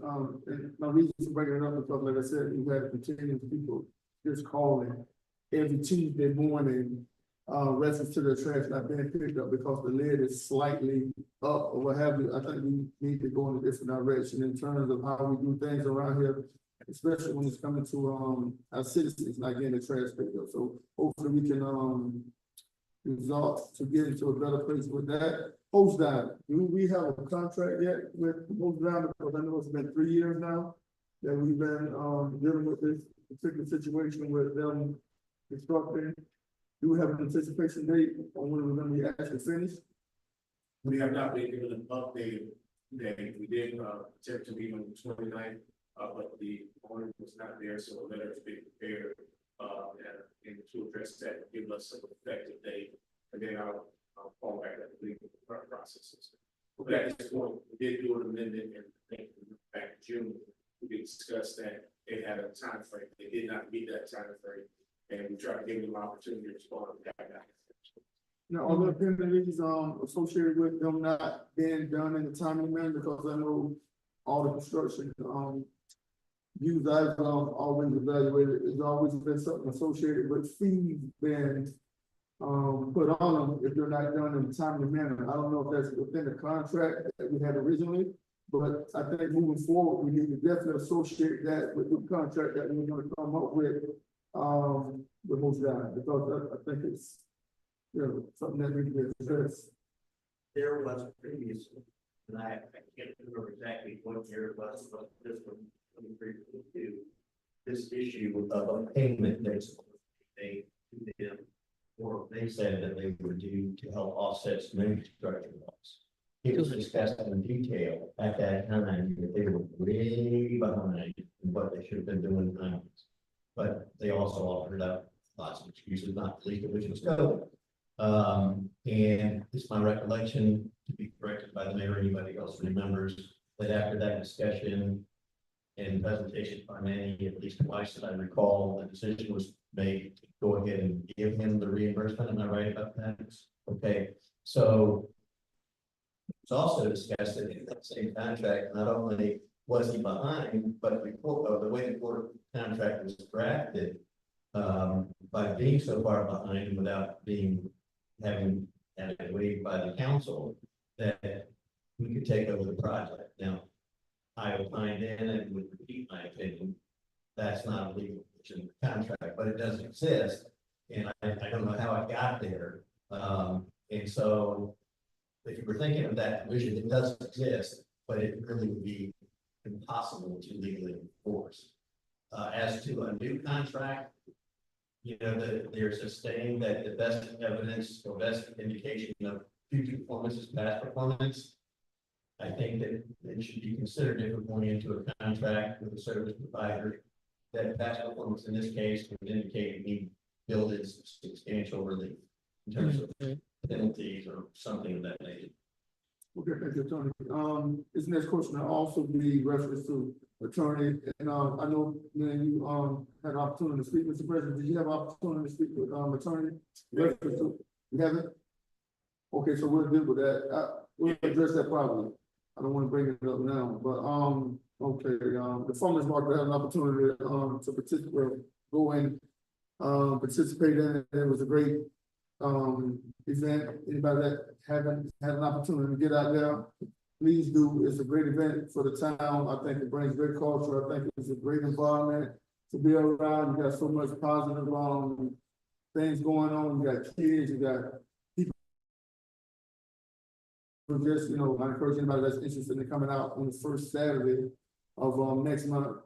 And my reason for bringing it up because, like I said, we've had continuous people just calling every Tuesday morning, reference to the trash not being picked up because the lid is slightly up or what have you. I think we need to go in a different direction in terms of how we do things around here, especially when it's coming to our citizens not getting the trash picked up. So hopefully we can result to get into a better place with that. Post down, do we have a contract yet with Post down? Because I know it's been 3 years now that we've been dealing with this particular situation with them constructing. Do we have an anticipation date on when we're going to be actually finished?
We have not been given an update today. We did attempt to meet on the 29th, but the owner was not there, so the letter is being prepared and to address that, give us an effective date, and then I'll fall back at the legal processes. But at this point, we did do an amendment, and I think back in June, we did discuss that they had a time frame. They did not meet that time frame, and we tried to give them an opportunity to respond to that.
Now, are there penalties, associated with them not being done in a timely manner, because I know all the construction, used I've, always evaluated, there's always been something associated with fees being, put on them if they're not done in a timely manner. I don't know if that's within the contract that we had originally, but I think moving forward, we need to definitely associate that with the contract that we're gonna come up with most guys, because I think it's, you know, something that we can address.
There was previously, and I can't remember exactly what year it was, but this one, 23, this issue of a payment basically they to them, or they said that they were due to help offset some infrastructure loss. It was discussed in detail at that time that they were way behind in what they should have been doing behind. But they also offered up lots of excuses, not the least of which was COVID. And it's my recollection, to be corrected by the mayor or anybody else remembers, that after that discussion and presentation by Manny, at least twice that I recall, the decision was made to go ahead and give him the reimbursement. Am I right about that? Okay, so it's also discussed that in that same contract, not only was he behind, but the way the court contract was drafted, by being so far behind without having had it waived by the council, that we could take over the project. Now, I opined in and would repeat my opinion, that's not a legal provision in the contract, but it does exist. And I don't know how it got there. And so if you were thinking of that provision, it does exist, but it really would be impossible to legally enforce. As to a new contract, you know, there's a saying that the best evidence or best indication of future performance is past performance. I think that it should be considered if we're going into a contract with a service provider, that past performance in this case would indicate we build in substantial relief in terms of penalties or something of that nature.
Okay, thank you, Tony. This next question will also be reference to attorney, and, I know, man, you, had an opportunity to speak, Mr. President. Did you have an opportunity to speak with, attorney? Reference to, you haven't? Okay, so we'll deal with that. We'll address that probably. I don't want to bring it up now, but, okay, the farmer's market had an opportunity, to participate, go and, participate in it. It was a great, event. Anybody that haven't had an opportunity to get out there, please do. It's a great event for the town. I think it brings great culture. I think it's a great environment to be around. You got so much positive things going on. You got kids, you got people. Just, you know, I encourage anybody that's interested in coming out on the first Saturday of next month,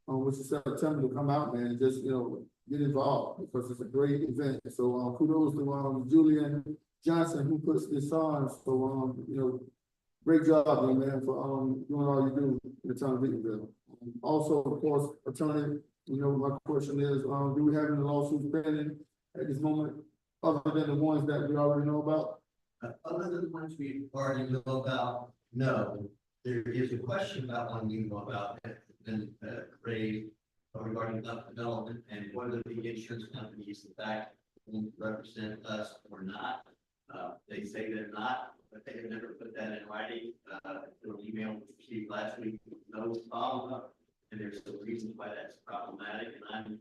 which is September, to come out, man. Just, you know, get involved because it's a great event. So kudos to Julian Johnson who puts this on. So you know, great job, man, for doing all you do in the town of Eatonville. Also, of course, attorney, you know, my question is, do we have any lawsuits pending at this moment, other than the ones that we already know about?
Other than the ones we already know about, no. There is a question about one you know about that has been raised regarding development and whether the insurance companies, in fact, will represent us or not. They say they're not, but they have never put that in writing. Through an email we received last week, no follow-up, and there's some reasons why that's problematic. And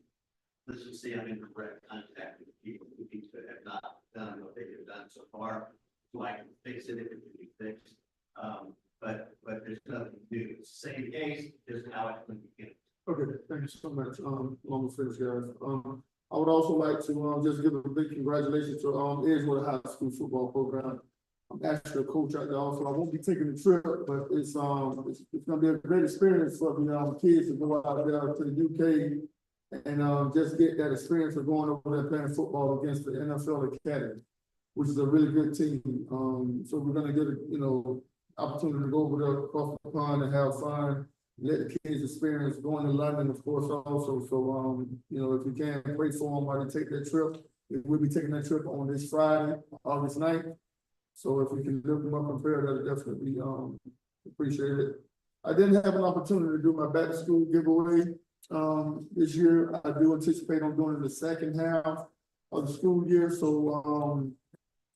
let's just say I'm in direct contact with people who need to have not done what they have done so far, so I can fix it if it can be fixed. But there's nothing new. It's the same case, just how it can be.
Okay, thank you so much. Almost finished, guys. I would also like to just give a big congratulations to Edgewater High School football program. I'm actually a coach out there also. I won't be taking the trip, but it's gonna be a great experience for the kids to go out there to the UK and just get that experience of going over there playing football against the NFL Academy, which is a really good team. So we're gonna get a opportunity to go over there across the pond and have fun. let the kids experience going to London, of course, also. So, you know, if we can, pray for them while they take that trip. We'll be taking that trip on this Friday, August 9th. So if we can lift them up in prayer, that'll definitely, appreciate it. I didn't have an opportunity to do my back to school giveaway, this year. I do anticipate on doing it in the second half of the school year. So,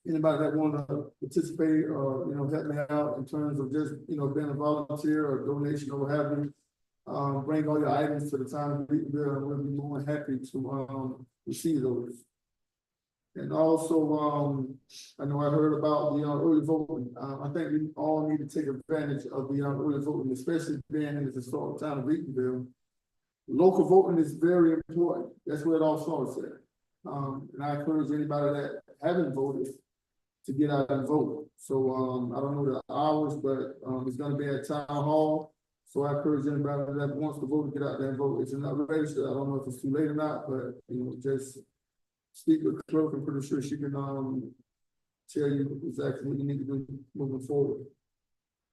anybody that want to participate or, you know, help me out in terms of just, you know, being a volunteer or donation or what have you, bring all your items to the town of Beatonville, and we'll be more than happy to, receive those. And also, I know I heard about the early voting. I think we all need to take advantage of the early voting, especially being in the historic town of Beatonville. Local voting is very important. That's where it all starts at. And I encourage anybody that haven't voted to get out and vote. So, I don't know the hours, but, it's gonna be at Town Hall. So I encourage anybody that wants to vote to get out there and vote. If you're not registered, I don't know if it's too late or not, but, you know, just speak with the clerk. I'm pretty sure she can, tell you exactly what you need to do moving forward.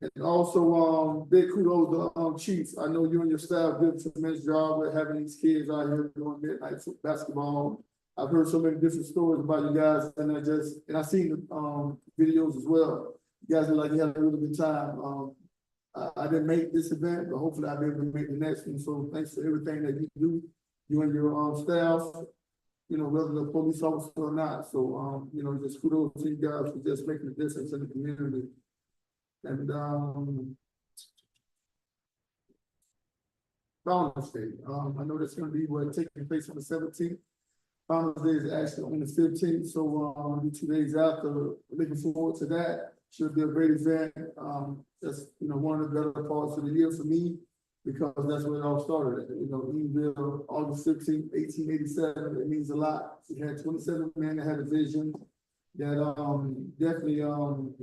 And also, big kudos to, Chief. I know you and your staff did a tremendous job with having these kids out here doing midnight basketball. I've heard so many different stories about you guys, and I've seen the, videos as well. You guys look like you had a really good time. I didn't make this event, but hopefully I'll be able to make the next one. So thanks for everything that you do, you and your, staff, you know, whether the police officer or not. So, you know, just kudos to you guys for just making a difference in the community. And, Founders Day, I know that's gonna be taking place on the 17th. Founders Day is actually on the 15th, so, 2 days after. Looking forward to that. Should be a great event. That's, you know, one of the better parts of the year for me, because that's where it all started. You know, Edenville, August 15th, 1887, it means a lot. We had 27 men that had a vision that, definitely,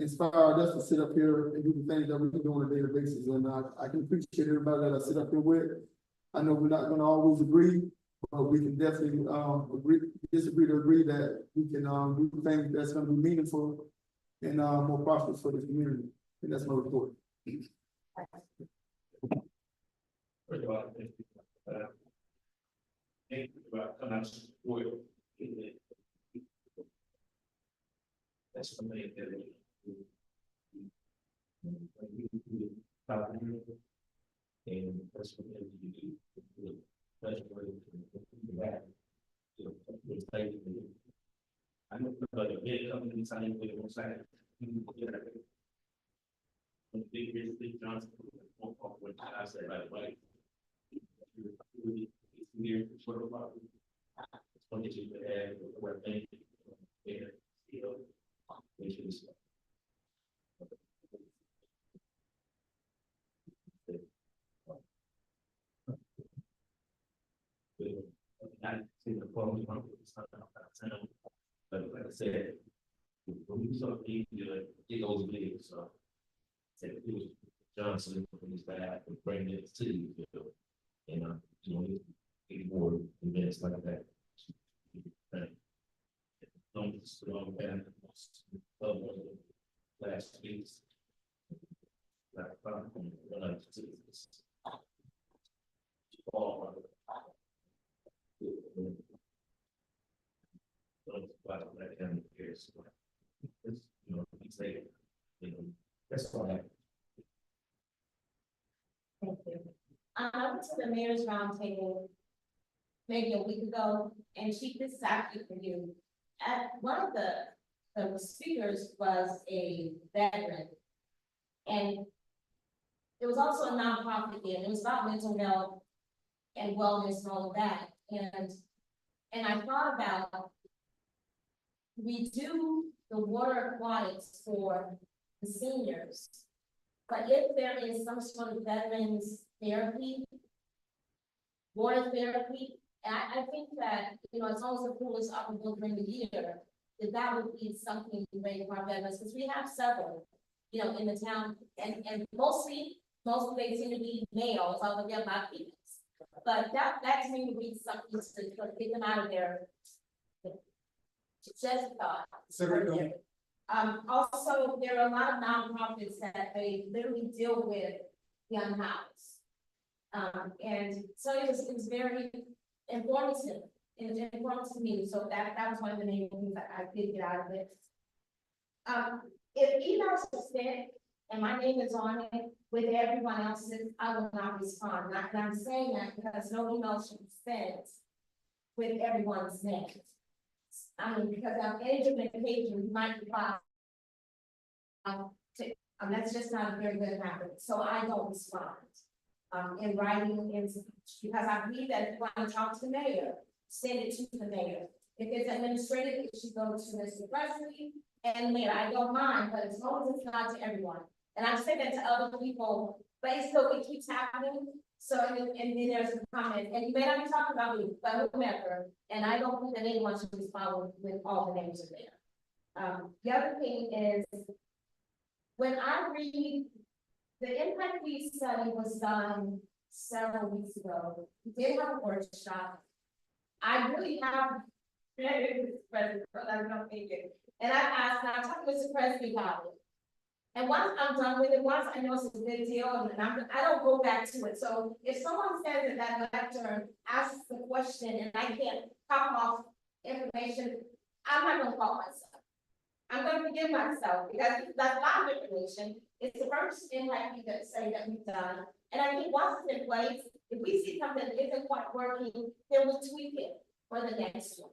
inspired us to sit up here and do the things that we do on a daily basis. And I can appreciate everybody that I sit up here with. I know we're not gonna always agree, but we can definitely, disagree to agree that we can, do things that's gonna be meaningful and, more prosperous for the community. And that's my report.
First of all, thank you about coming out to support. That's the main thing. And that's what you do. That's what you have. I know, but a big company signing with one side. Big Big Johnson, what I said, right? It's weird, sort of about. It's one issue to add, where things, which is. I see the problem, but like I said, when we saw the it goes big, so. Said it was Johnson from his back and bring it to you, and you know, get more events like that. Don't strong band last week's. Like, that's all I have.
Thank you. I went to the mayor's roundtable maybe a week ago, and Chief, this is actually for you. At one of the speakers was a veteran, and there was also a nonprofit there. It was about mental health and wellness and all of that. And I thought about, we do the water aquatics for the seniors, but if there is some sort of veterans therapy, water therapy, I think that, you know, as long as the pool is up and built during the year, that would be something great for our veterans, because we have several, you know, in the town, and mostly they seem to be males, although they're not females. But that to me would be something to get them out of their, just a thought. Also, there are a lot of nonprofits that they literally deal with the unhoused. And so it was very informative, and it informative to me, so that was one of the main things that I did get out of it. If emails are sent and my name is on it with everyone else's, I will not respond. And I'm saying that because no email should be sent with everyone's name. I mean, because on any given occasion, you might reply. That's just not a very good habit, so I don't respond. In writing, because I believe that if you want to talk to the mayor, send it to the mayor. If it's administrative, it should go to Mr. Presley and mayor. I don't mind, but as long as it's not to everyone. And I've said that to other people, but it keeps happening. So, and then there's a comment, and you may not be talking about me, but whomever, and I don't think that anyone should respond with all the names in there. The other thing is, when I read, the impact fee study was done several weeks ago. We did have a workshop. I really have, President, I'm not thinking, and I asked, and I talked to Mr. Presley about it. And once I'm done with it, once I know it's a good deal, and I don't go back to it. So if someone says that lectern asks the question and I can't pop off information, I'm not gonna call myself. I'm gonna forgive myself because that's a lot of information. It's the first impact we could say that we've done. And I think once it's in place, if we see something that isn't quite working, then we'll tweak it for the next one.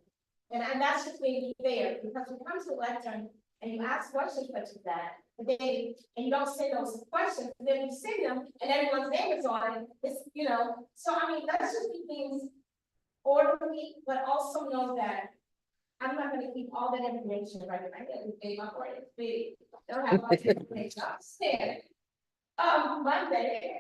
And that's just being fair, because when it comes to lectern and you ask questions such as that, and you don't send those questions, and then you send them and everyone's name is on it, it's, so I mean, let's just keep things orderly, but also know that I'm not gonna keep all that information right in my head. Big, my brain is big. Don't have all the information upstairs. Monday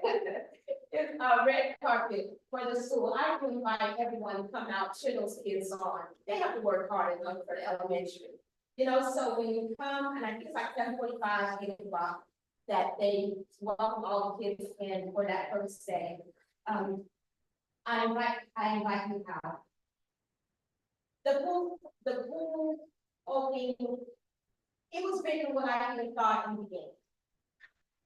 is a red carpet for the school. I invite everyone to come out, cheer those kids on. They have to work hard enough for the elementary. So when you come, and I think it's like 7:45, 8 o'clock, that they welcome all the kids in for that first day. I invite you out. The pool opening, it was bigger than what I even thought in the beginning.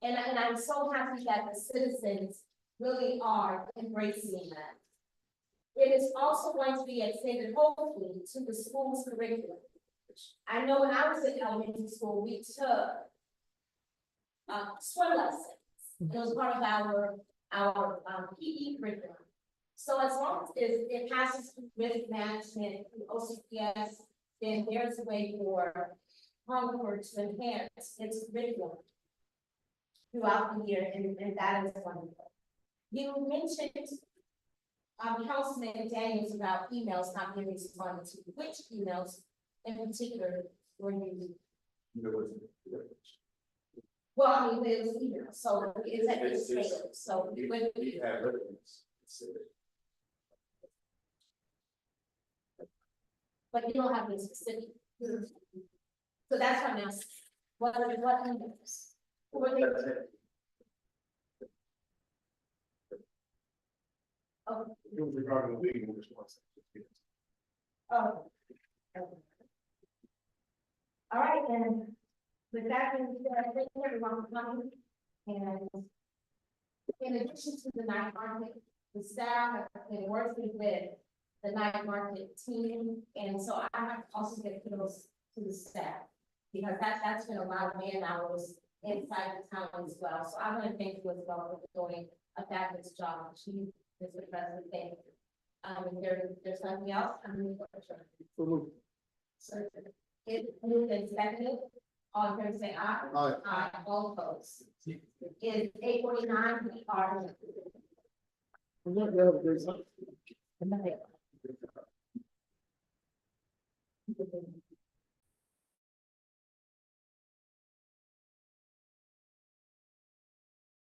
And I'm so happy that the citizens really are embracing that. It is also going to be extended hopefully to the school's curriculum. I know when I was in elementary school, we took swim lessons. It was part of our PE curriculum. So as long as it passes through risk management, through OCPS, then there's a way for Concord to enhance its curriculum throughout the year, and that is wonderful. You mentioned Councilman Daniels about emails not being responded to. Which emails in particular were you? Well, I mean, it was email, so it's administrative, so.
We have records.
But you don't have any specific. So that's what I'm asking. What emails? Who were they? Oh.
It was regarding the legal response.
Oh. Okay. All right, then, with that, thank you everyone for coming. And in addition to the night market, the staff have been working with the night market team, and so I have to also get kudos to the staff, because that's been a lot of man hours inside the town as well. So I want to thank you as well for doing a fabulous job. Chief, Mr. President, thank you. If there's nothing else, I'm going to so it moved and seconded. All in favor, say aye.
Aye.
Aye, all opposed. It's 8:49, we are. Good night.